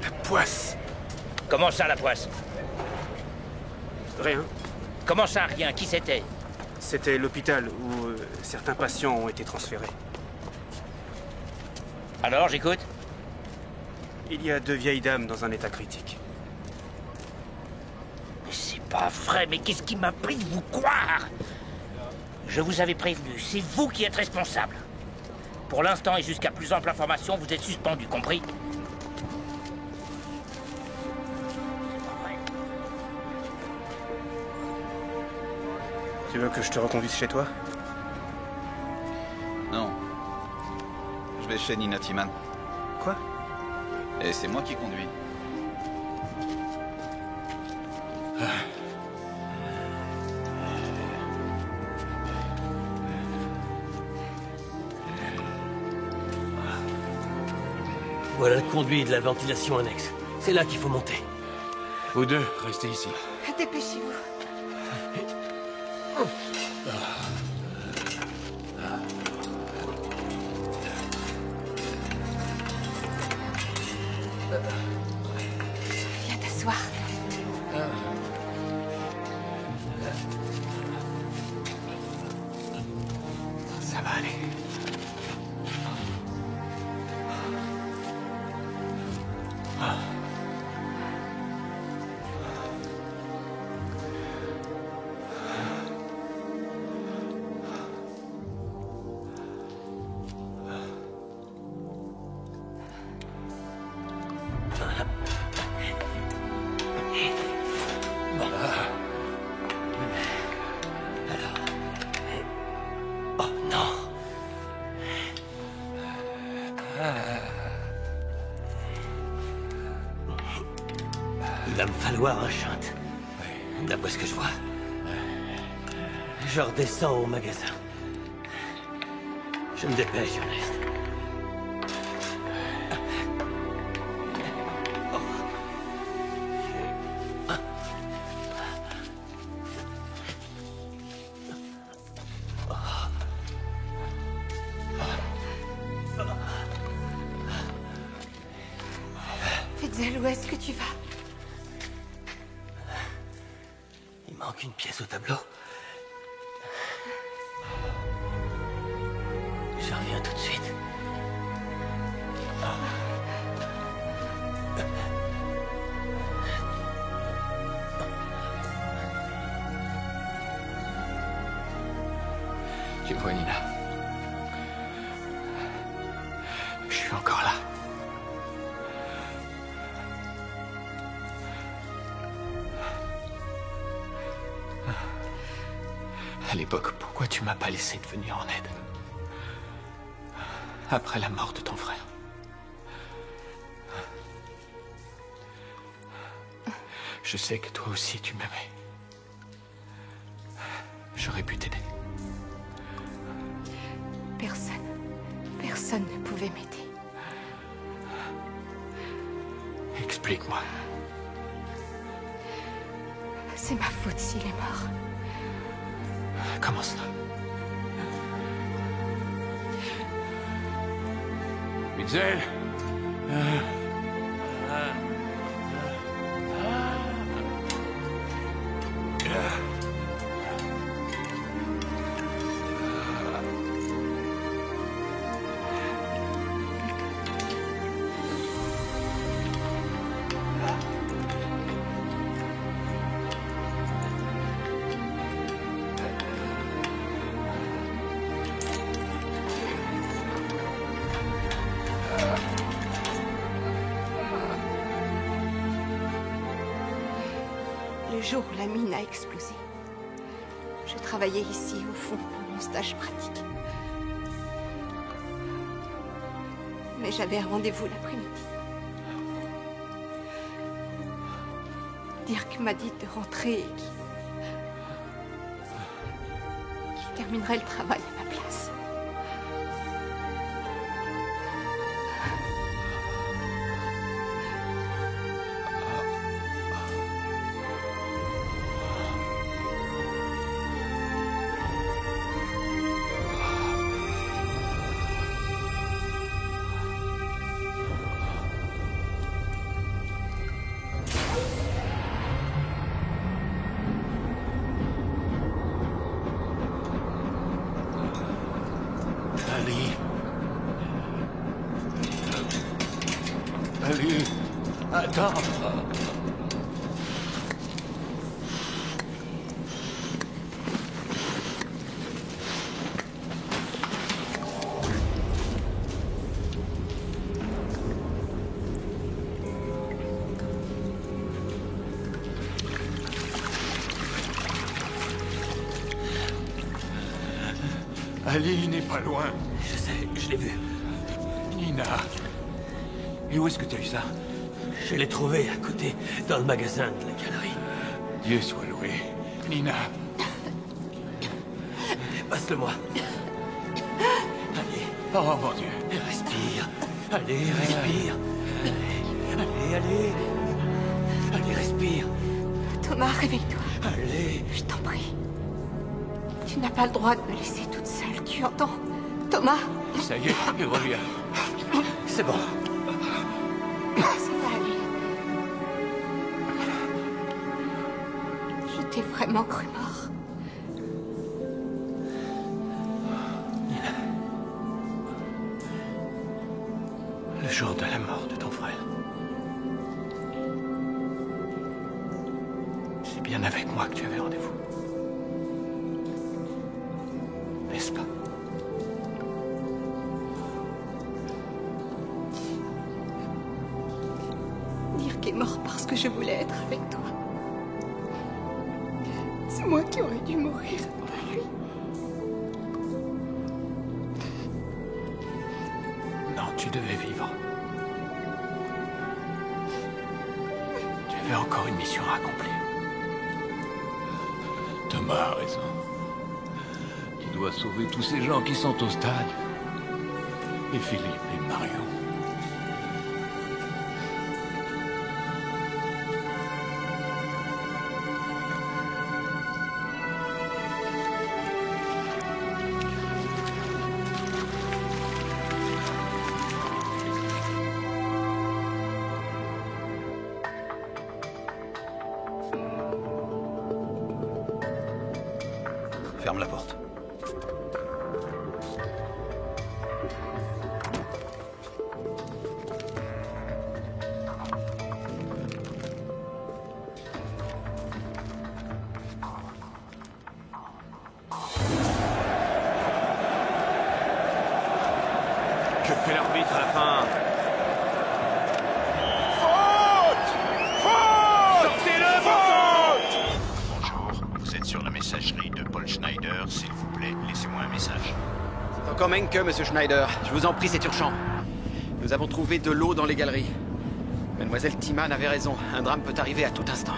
La poisse. Comment ça, la poisse? Rien. Comment ça, rien? Qui c'était? C'était l'hôpital où certains patients ont été transférés. Alors, j'écoute? Il y a 2 vieilles dames dans un état critique. Mais c'est pas vrai, mais qu'est-ce qui m'a pris de vous croire? Je vous avais prévenu, c'est vous qui êtes responsable. Pour l'instant et jusqu'à plus ample information, vous êtes suspendu, compris? Tu veux que je te reconduise chez toi? Non. Je vais chez Nina Timan. Quoi? Et c'est moi qui conduis. Voilà le conduit de la ventilation annexe. C'est là qu'il faut monter. Vous deux, restez ici. Dépêchez-vous. Viens t'asseoir. Ça va aller. Il va me falloir un shunt. D'après ce que je vois, je redescends au magasin. Je me dépêche, Ernest. Fitzel, où est-ce que tu vas? Il manque une pièce au tableau. Je reviens tout de suite. Tu vois, Nina, je suis encore là. À l'époque, pourquoi tu m'as pas laissé te venir en aide? Après la mort de ton frère. Je sais que toi aussi tu m'aimais. J'aurais pu t'aider. Personne ne pouvait m'aider. Explique-moi. C'est ma faute s'il est mort. Comment ça? Fitzel. Le jour où la mine a explosé, je travaillais ici, au fond, pour mon stage pratique. Mais j'avais un rendez-vous l'après-midi. Dirk m'a dit de rentrer et qu'il terminerait le travail à ma place. Ali, attends. Ali n'est pas loin. Je sais, je l'ai vu. Nina. Et où est-ce que tu as eu ça? Je l'ai trouvé à côté, dans le magasin de la galerie. Dieu soit loué. Nina. Passe-le-moi. Allez. Oh mon Dieu. Respire. Allez, respire. Allez, allez. Allez, respire. Thomas, réveille-toi. Allez. Je t'en prie. Tu n'as pas le droit de me laisser toute seule, tu entends? Thomas. Ça y est, il revient. C'est bon. Ça va aller. Je t'ai vraiment cru mort. Le jour de la mort de ton frère. C'est bien avec moi que tu avais rendez-vous. N'est-ce pas? Dirk est mort parce que je voulais être avec toi. C'est moi qui aurais dû mourir pour lui. Non, tu devais vivre. Tu avais encore une mission à accomplir. Thomas a raison. Tu dois sauver tous ces gens qui sont au stade. Et Philippe et Marion. Ferme la porte. Que fait l'arbitre à la fin? Sortez-le, faute! Bonjour, vous êtes sur la messagerie de Paul Schneider. S'il vous plaît, laissez-moi un message. C'est encore Menke, monsieur Schneider. Je vous en prie, c'est urgent. Nous avons trouvé de l'eau dans les galeries. Mademoiselle Timan avait raison. Un drame peut arriver à tout instant.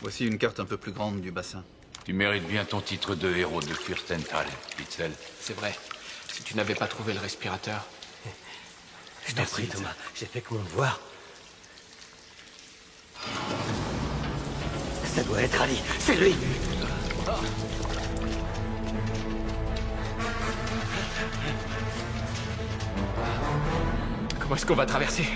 Voici une carte un peu plus grande du bassin. Tu mérites bien ton titre de héros de Fürstenthal, Witzel. C'est vrai. Si tu n'avais pas trouvé le respirateur... Je t'en prie, Thomas. J'ai fait que mon devoir. Ça doit être Ali. C'est lui. Comment est-ce qu'on va traverser?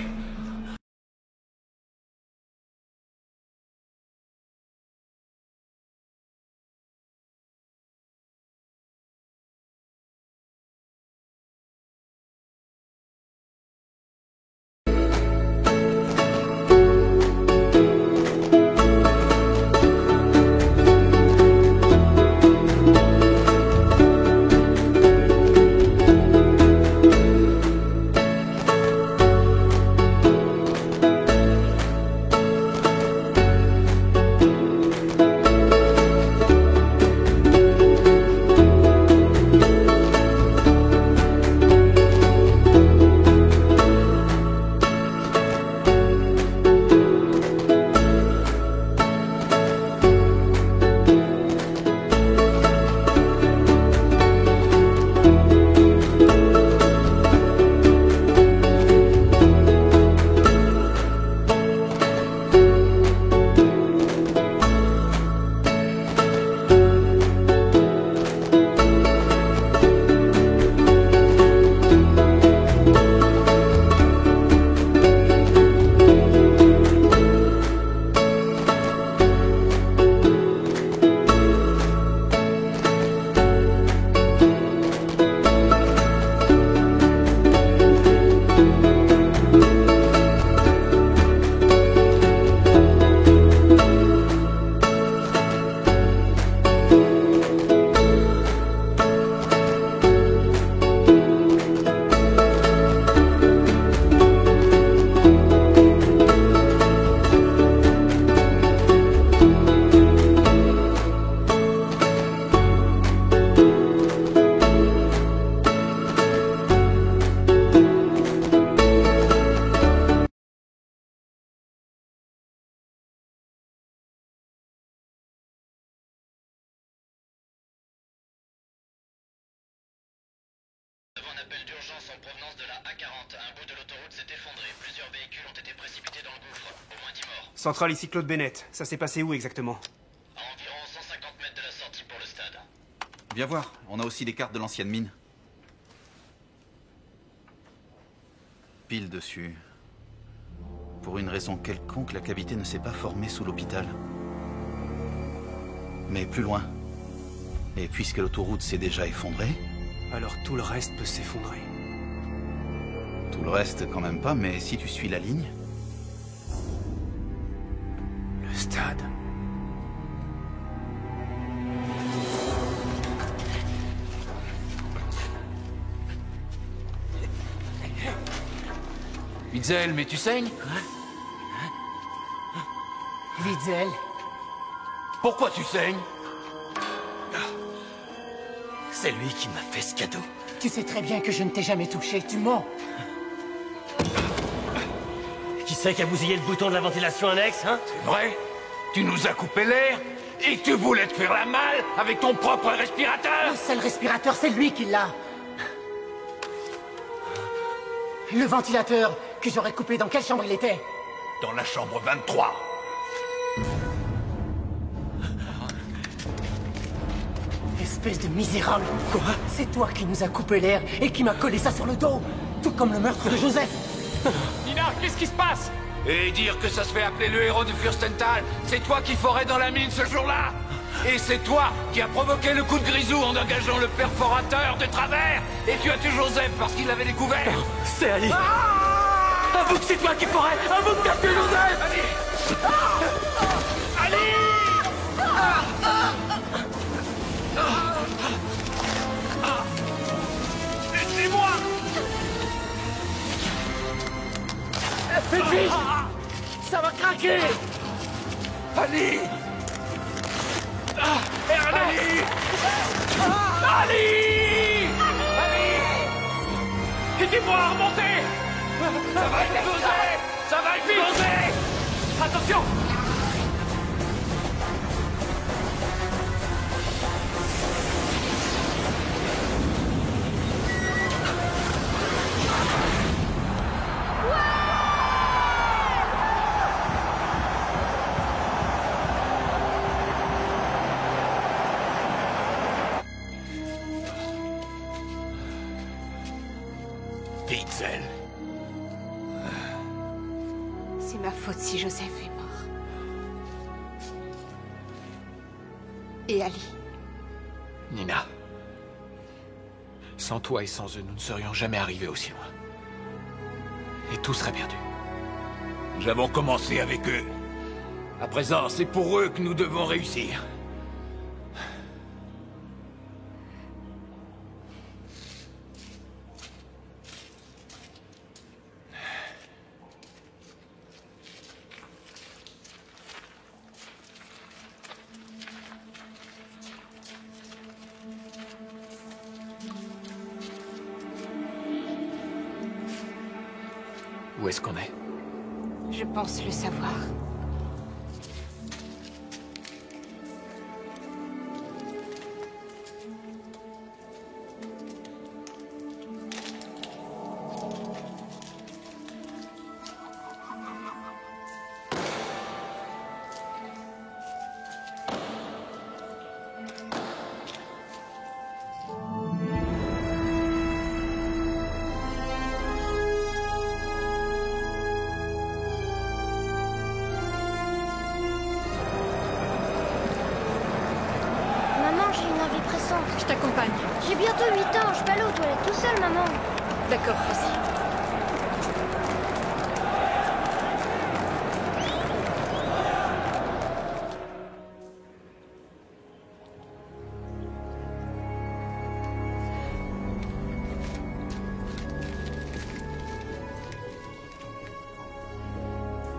Un appel d'urgence en provenance de la A40. Un bout de l'autoroute s'est effondré. Plusieurs véhicules ont été précipités dans le gouffre. Au moins 10 morts. Centrale ici Claude Bennett. Ça s'est passé où exactement? À environ 150 mètres de la sortie pour le stade. Viens voir, on a aussi des cartes de l'ancienne mine. Pile dessus. Pour une raison quelconque, la cavité ne s'est pas formée sous l'hôpital. Mais plus loin. Et puisque l'autoroute s'est déjà effondrée... Alors tout le reste peut s'effondrer. Tout le reste quand même pas, mais si tu suis la ligne... Le stade... Witzel, mais tu saignes? Witzel, Pourquoi tu saignes? C'est lui qui m'a fait ce cadeau. Tu sais très bien que je ne t'ai jamais touché, tu mens. Qui c'est qui a bousillé le bouton de la ventilation annexe, hein? C'est vrai? Tu nous as coupé l'air et tu voulais te faire la malle avec ton propre respirateur? Le seul respirateur, c'est lui qui l'a. Le ventilateur que j'aurais coupé, dans quelle chambre il était? Dans la chambre 23. Espèce de misérable. Quoi? C'est toi qui nous as coupé l'air et qui m'as collé ça sur le dos. Tout comme le meurtre de Joseph. Nina, qu'est-ce qui se passe? Et dire que ça se fait appeler le héros de Fürstenthal, c'est toi qui forais dans la mine ce jour-là. Et c'est toi qui as provoqué le coup de grisou en engageant le perforateur de travers. Et tu as tué Joseph parce qu'il l'avait découvert. C'est Ali. Avoue que c'est toi qui forais. Avoue que t'as tué Joseph. Ali. Laissez-moi. Faites vite. Ça va craquer. Ali. Ali. Ali. Aidez-moi à remonter. Ça va exploser. Ça va exploser. Attention. Witzel. C'est ma faute si Joseph est mort. Et Ali. Nina. Sans toi et sans eux, nous ne serions jamais arrivés aussi loin. Et tout serait perdu. Nous avons commencé avec eux. À présent, c'est pour eux que nous devons réussir. Où est-ce qu'on est? Je pense le savoir. Je t'accompagne. J'ai bientôt 8 ans, je peux aller aux toilettes tout seul, maman. D'accord, vas-y.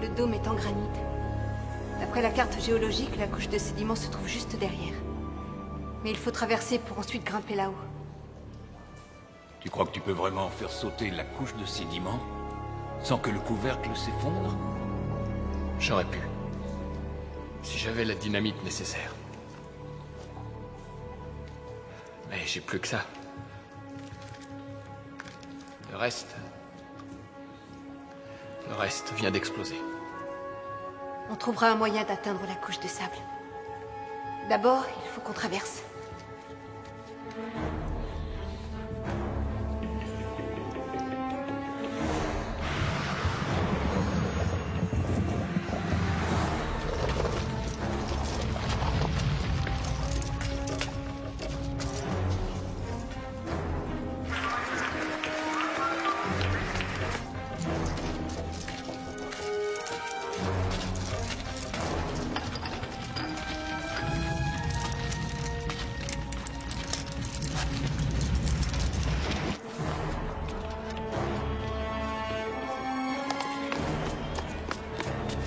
Le dôme est en granit. D'après la carte géologique, la couche de sédiments se trouve juste derrière. Mais il faut traverser pour ensuite grimper là-haut. Tu crois que tu peux vraiment faire sauter la couche de sédiments sans que le couvercle s'effondre? J'aurais pu. Si j'avais la dynamite nécessaire. Mais j'ai plus que ça. Le reste vient d'exploser. On trouvera un moyen d'atteindre la couche de sable. D'abord, il faut qu'on traverse.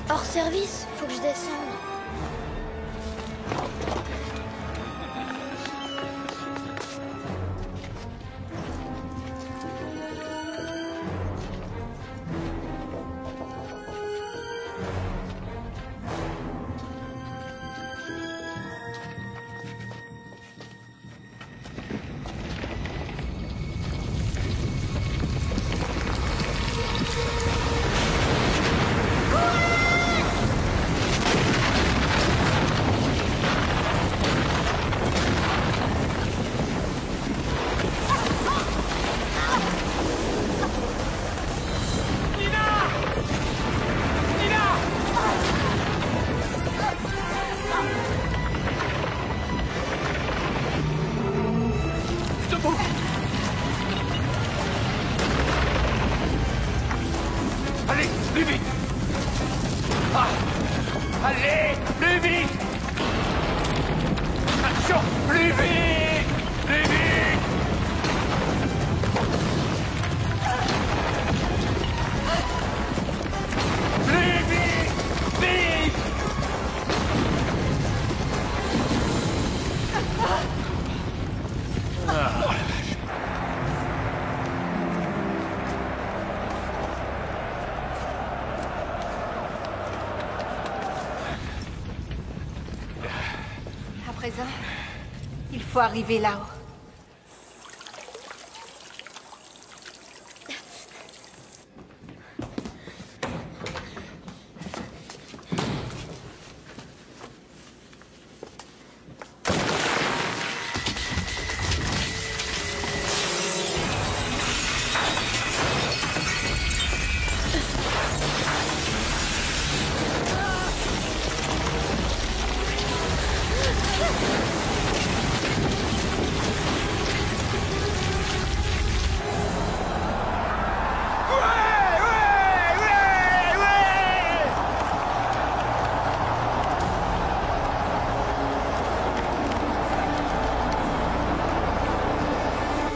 Hors service, faut que je descende. Allez, plus vite! Attention, plus vite! Plus vite! Plus vite! Vite! À présent, il faut arriver là-haut.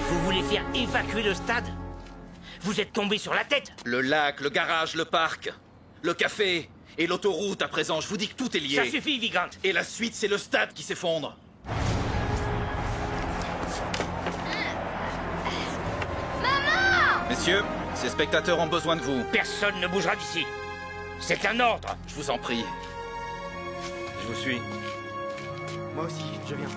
Vous voulez faire évacuer le stade? Vous êtes tombé sur la tête? Le lac, le garage, le parc, le café et l'autoroute à présent, je vous dis que tout est lié. Ça suffit, Vigant. Et la suite, c'est le stade qui s'effondre. Maman! Messieurs, ces spectateurs ont besoin de vous. Personne ne bougera d'ici. C'est un ordre. Je vous en prie. Je vous suis. Moi aussi, je viens.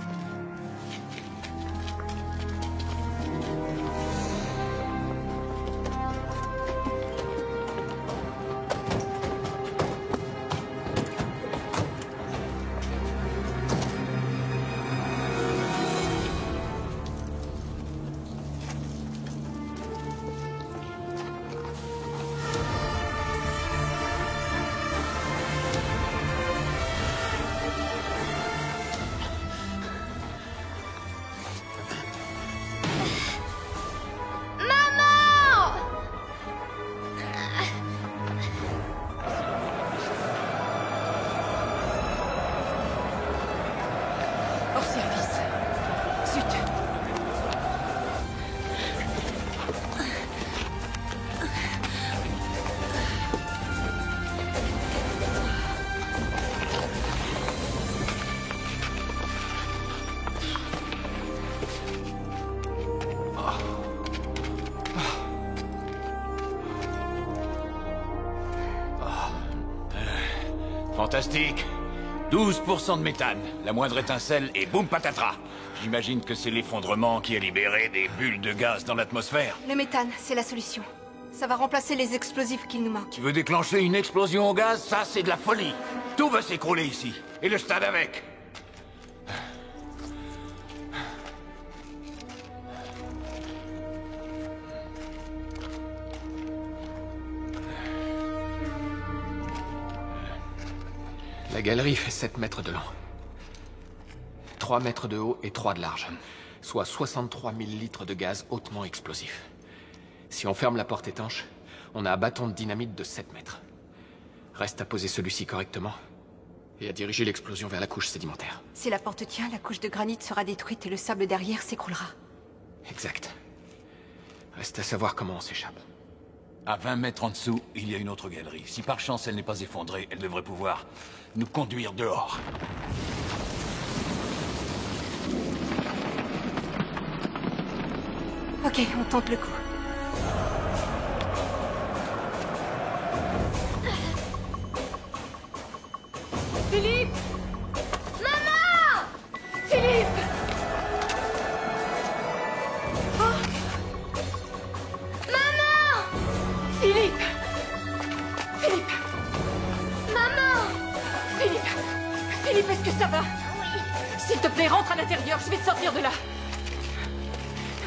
Hors service. Zut. Fantastique. 12% de méthane. La moindre étincelle et boum patatras. J'imagine que c'est l'effondrement qui a libéré des bulles de gaz dans l'atmosphère. Le méthane, c'est la solution. Ça va remplacer les explosifs qu'il nous manque. Tu veux déclencher une explosion au gaz? Ça, c'est de la folie. Tout va s'écrouler ici. Et le stade avec. La galerie fait 7 mètres de long. 3 mètres de haut et 3 de large. Soit 63 000 litres de gaz hautement explosif. Si on ferme la porte étanche, on a un bâton de dynamite de 7 mètres. Reste à poser celui-ci correctement et à diriger l'explosion vers la couche sédimentaire. Si la porte tient, la couche de granit sera détruite et le sable derrière s'écroulera. Exact. Reste à savoir comment on s'échappe. À 20 mètres en dessous, il y a une autre galerie. Si par chance elle n'est pas effondrée, elle devrait pouvoir nous conduire dehors. Ok, on tente le coup. Philippe! Maman! Philippe! Maman! Philippe! Philippe! Maman! Philippe! Philippe, est-ce que ça va? Oui. S'il te plaît, rentre à l'intérieur, je vais te sortir de là.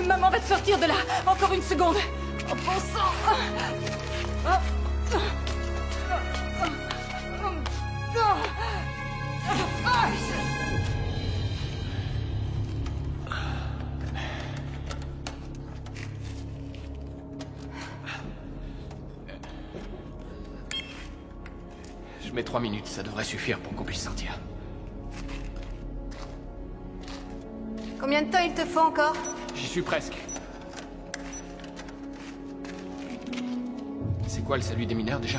Maman va te sortir de là. Encore une seconde. Oh, bon sang. mets 3 minutes, ça devrait suffire pour qu'on puisse sortir. Combien de temps il te faut encore? J'y suis presque. C'est quoi le salut des mineurs déjà?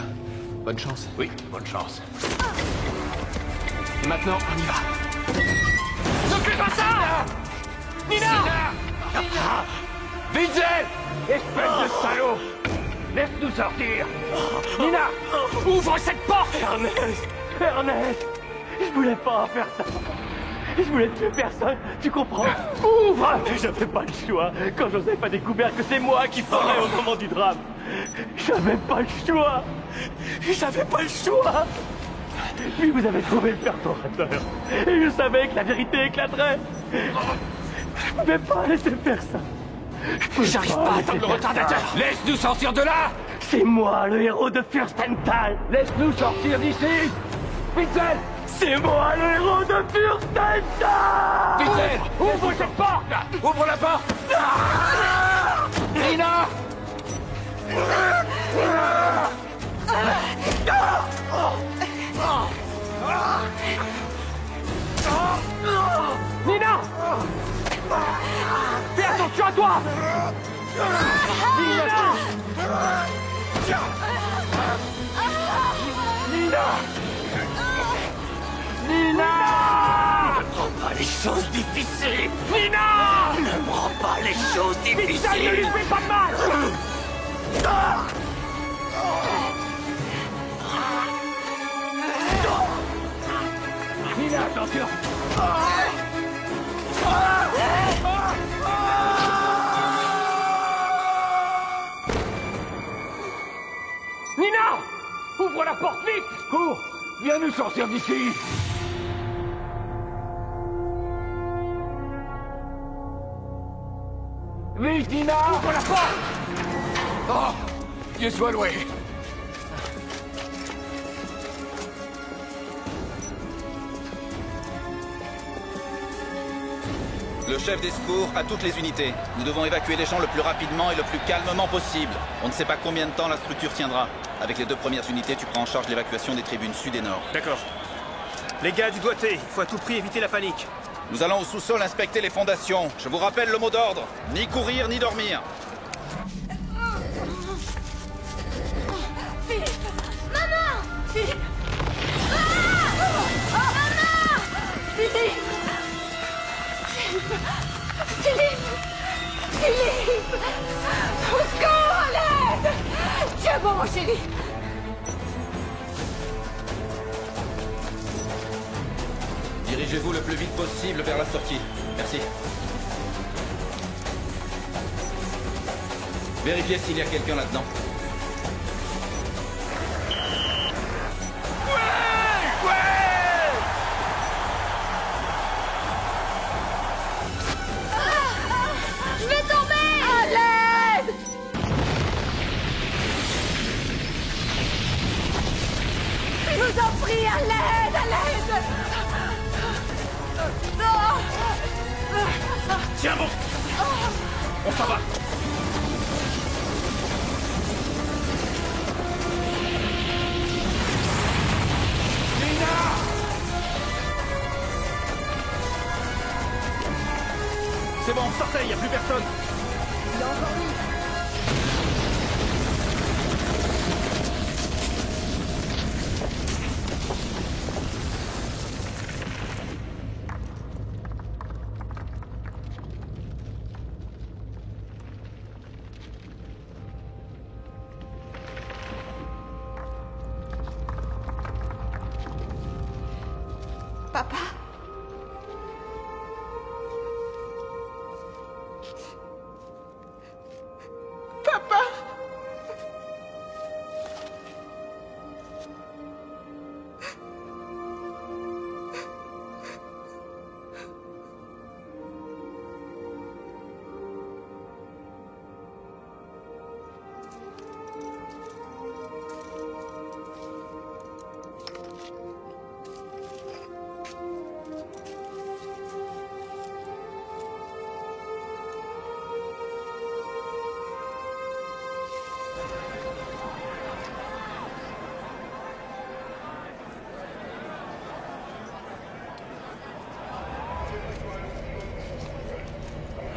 Bonne chance. Oui, bonne chance. Maintenant, on y va. Ne fais pas ça! Nina! Witzel! Espèce de salaud! Laisse-nous sortir! Nina! Ouvre cette porte! Ernest! Je voulais pas faire ça! Je voulais tuer personne, tu comprends? Ouvre! J'avais pas le choix quand Joseph a découvert que c'est moi qui ferais au moment du drame! J'avais pas le choix! J'avais pas le choix! Puis vous avez trouvé le perforateur. Et je savais que la vérité éclaterait. Je pouvais pas laisser faire ça. J'arrive pas à attendre le retardateur. Laisse-nous sortir de là. C'est moi, le héros de Fürstenthal. Laisse-nous sortir d'ici. Witzel, c'est moi, le héros de Fürstenthal. Witzel, ouvre cette porte. Ouvre la porte. Nina. Nina! Fais attention à toi! Nina! Nina! Nina! Ne me rends pas les choses difficiles! Nina! Ne me rends pas les choses difficiles! Ne lui fais pas de mal! Nina, attention! Nina! Ouvre la porte vite! Cours! Viens nous sortir d'ici! Vite, Nina! Ouvre la porte! Oh! Dieu soit loué! Le chef des secours à toutes les unités. Nous devons évacuer les gens le plus rapidement et le plus calmement possible. On ne sait pas combien de temps la structure tiendra. Avec les 2 premières unités, tu prends en charge l'évacuation des tribunes sud et nord. D'accord. Les gars du doigté, il faut à tout prix éviter la panique. Nous allons au sous-sol inspecter les fondations. Je vous rappelle le mot d'ordre. Ni courir, ni dormir. Philippe! Maman! Philippe! Maman! Philippe! Philippe! Philippe! Au secours, à l'aide! Tiens bon, mon chéri! Dirigez-vous le plus vite possible vers la sortie. Merci. Vérifiez s'il y a quelqu'un là-dedans. Je vais tomber! À l'aide! Je vous en prie, à l'aide! À l'aide! Non! Tiens bon! On s'en va! C'est bon, sortez, il n'y a plus personne. Il y a encore lui. Papa? Papa?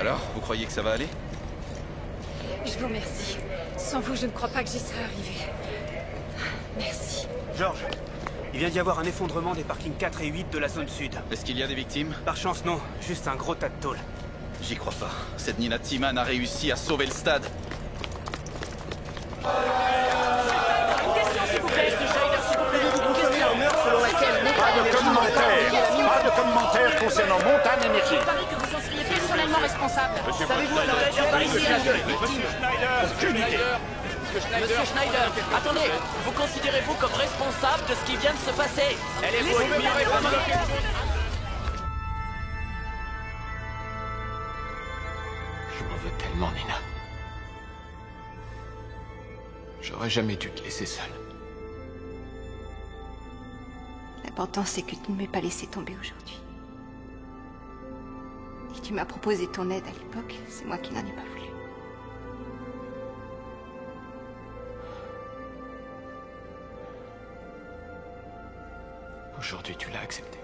Alors, vous croyez que ça va aller? Je vous remercie. Sans vous, je ne crois pas que j'y serais arrivée. Merci. George, il vient d'y avoir un effondrement des parkings 4 et 8 de la zone sud. Est-ce qu'il y a des victimes? Par chance, non. Juste un gros tas de tôle. J'y crois pas. Cette Nina Timan a réussi à sauver le stade. Une question, s'il vous plaît. Vous confirmez la rumeur selon laquelle Pas de commentaires concernant Montagne Énergie. Je parie que vous en seriez personnellement responsable. Savez-vous à l'heure actuelle s'il y a des victimes? Aucune idée. Monsieur Schneider, attendez. Vous considérez-vous comme responsable de ce qui vient de se passer? Elle est Je m'en veux tellement, Nina. J'aurais jamais dû te laisser seule. L'important, c'est que tu ne m'aies pas laissé tomber aujourd'hui. Et tu m'as proposé ton aide à l'époque, c'est moi qui n'en ai pas voulu. Aujourd'hui, tu l'as accepté.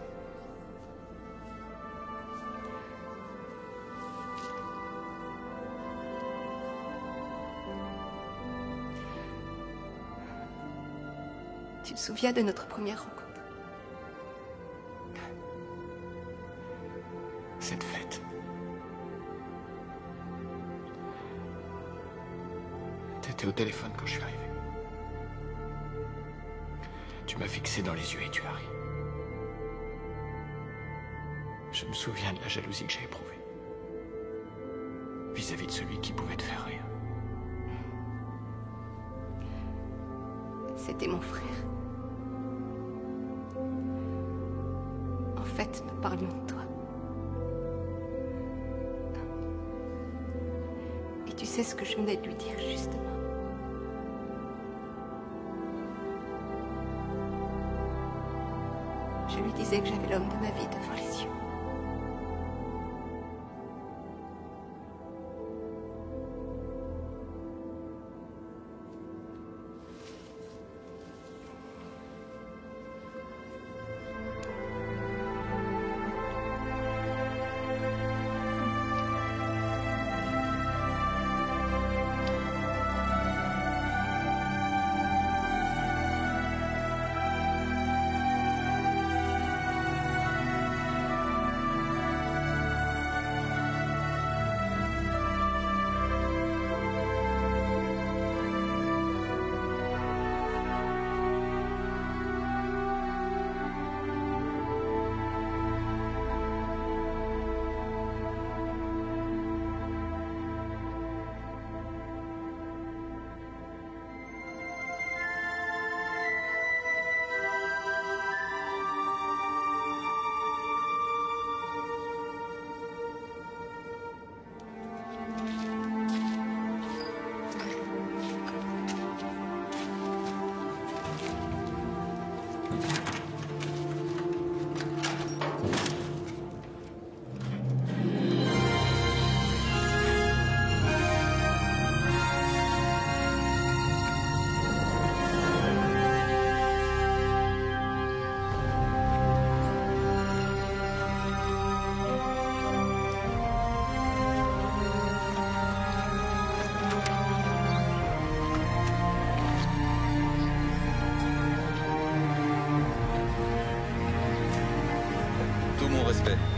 Tu te souviens de notre première rencontre? Cette fête. T'étais au téléphone quand je suis arrivé. Tu m'as fixé dans les yeux et tu as ri. Je me souviens de la jalousie que j'ai éprouvée. Vis-à-vis de celui qui pouvait te faire rire. C'était mon frère. En fait, nous parlions de toi. Et tu sais ce que je venais de lui dire, justement. Je lui disais que j'avais l'homme de ma vie devant les yeux.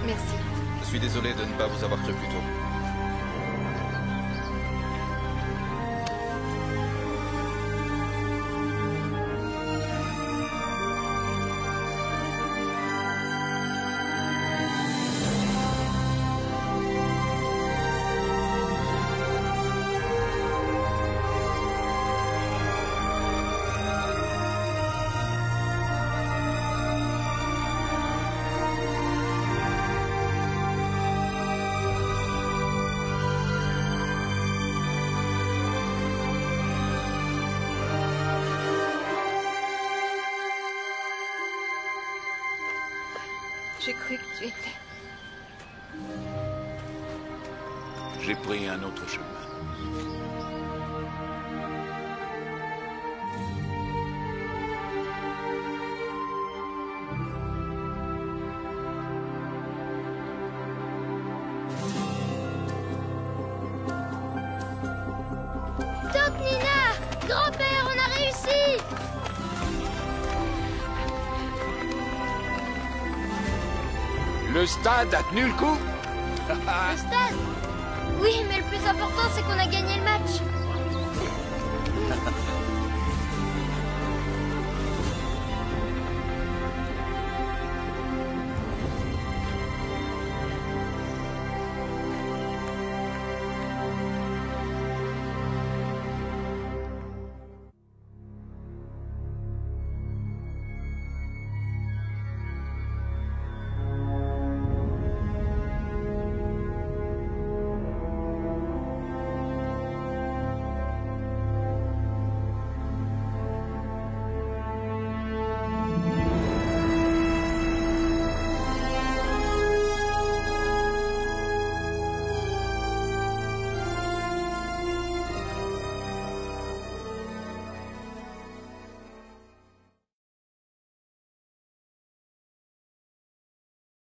Merci. Je suis désolé de ne pas vous avoir cru plus tôt. J'ai cru que tu étais... J'ai pris un autre chemin. Grand-père, on a réussi! Le stade a tenu le coup? Le stade? Oui, mais le plus important, c'est qu'on a gagné le match.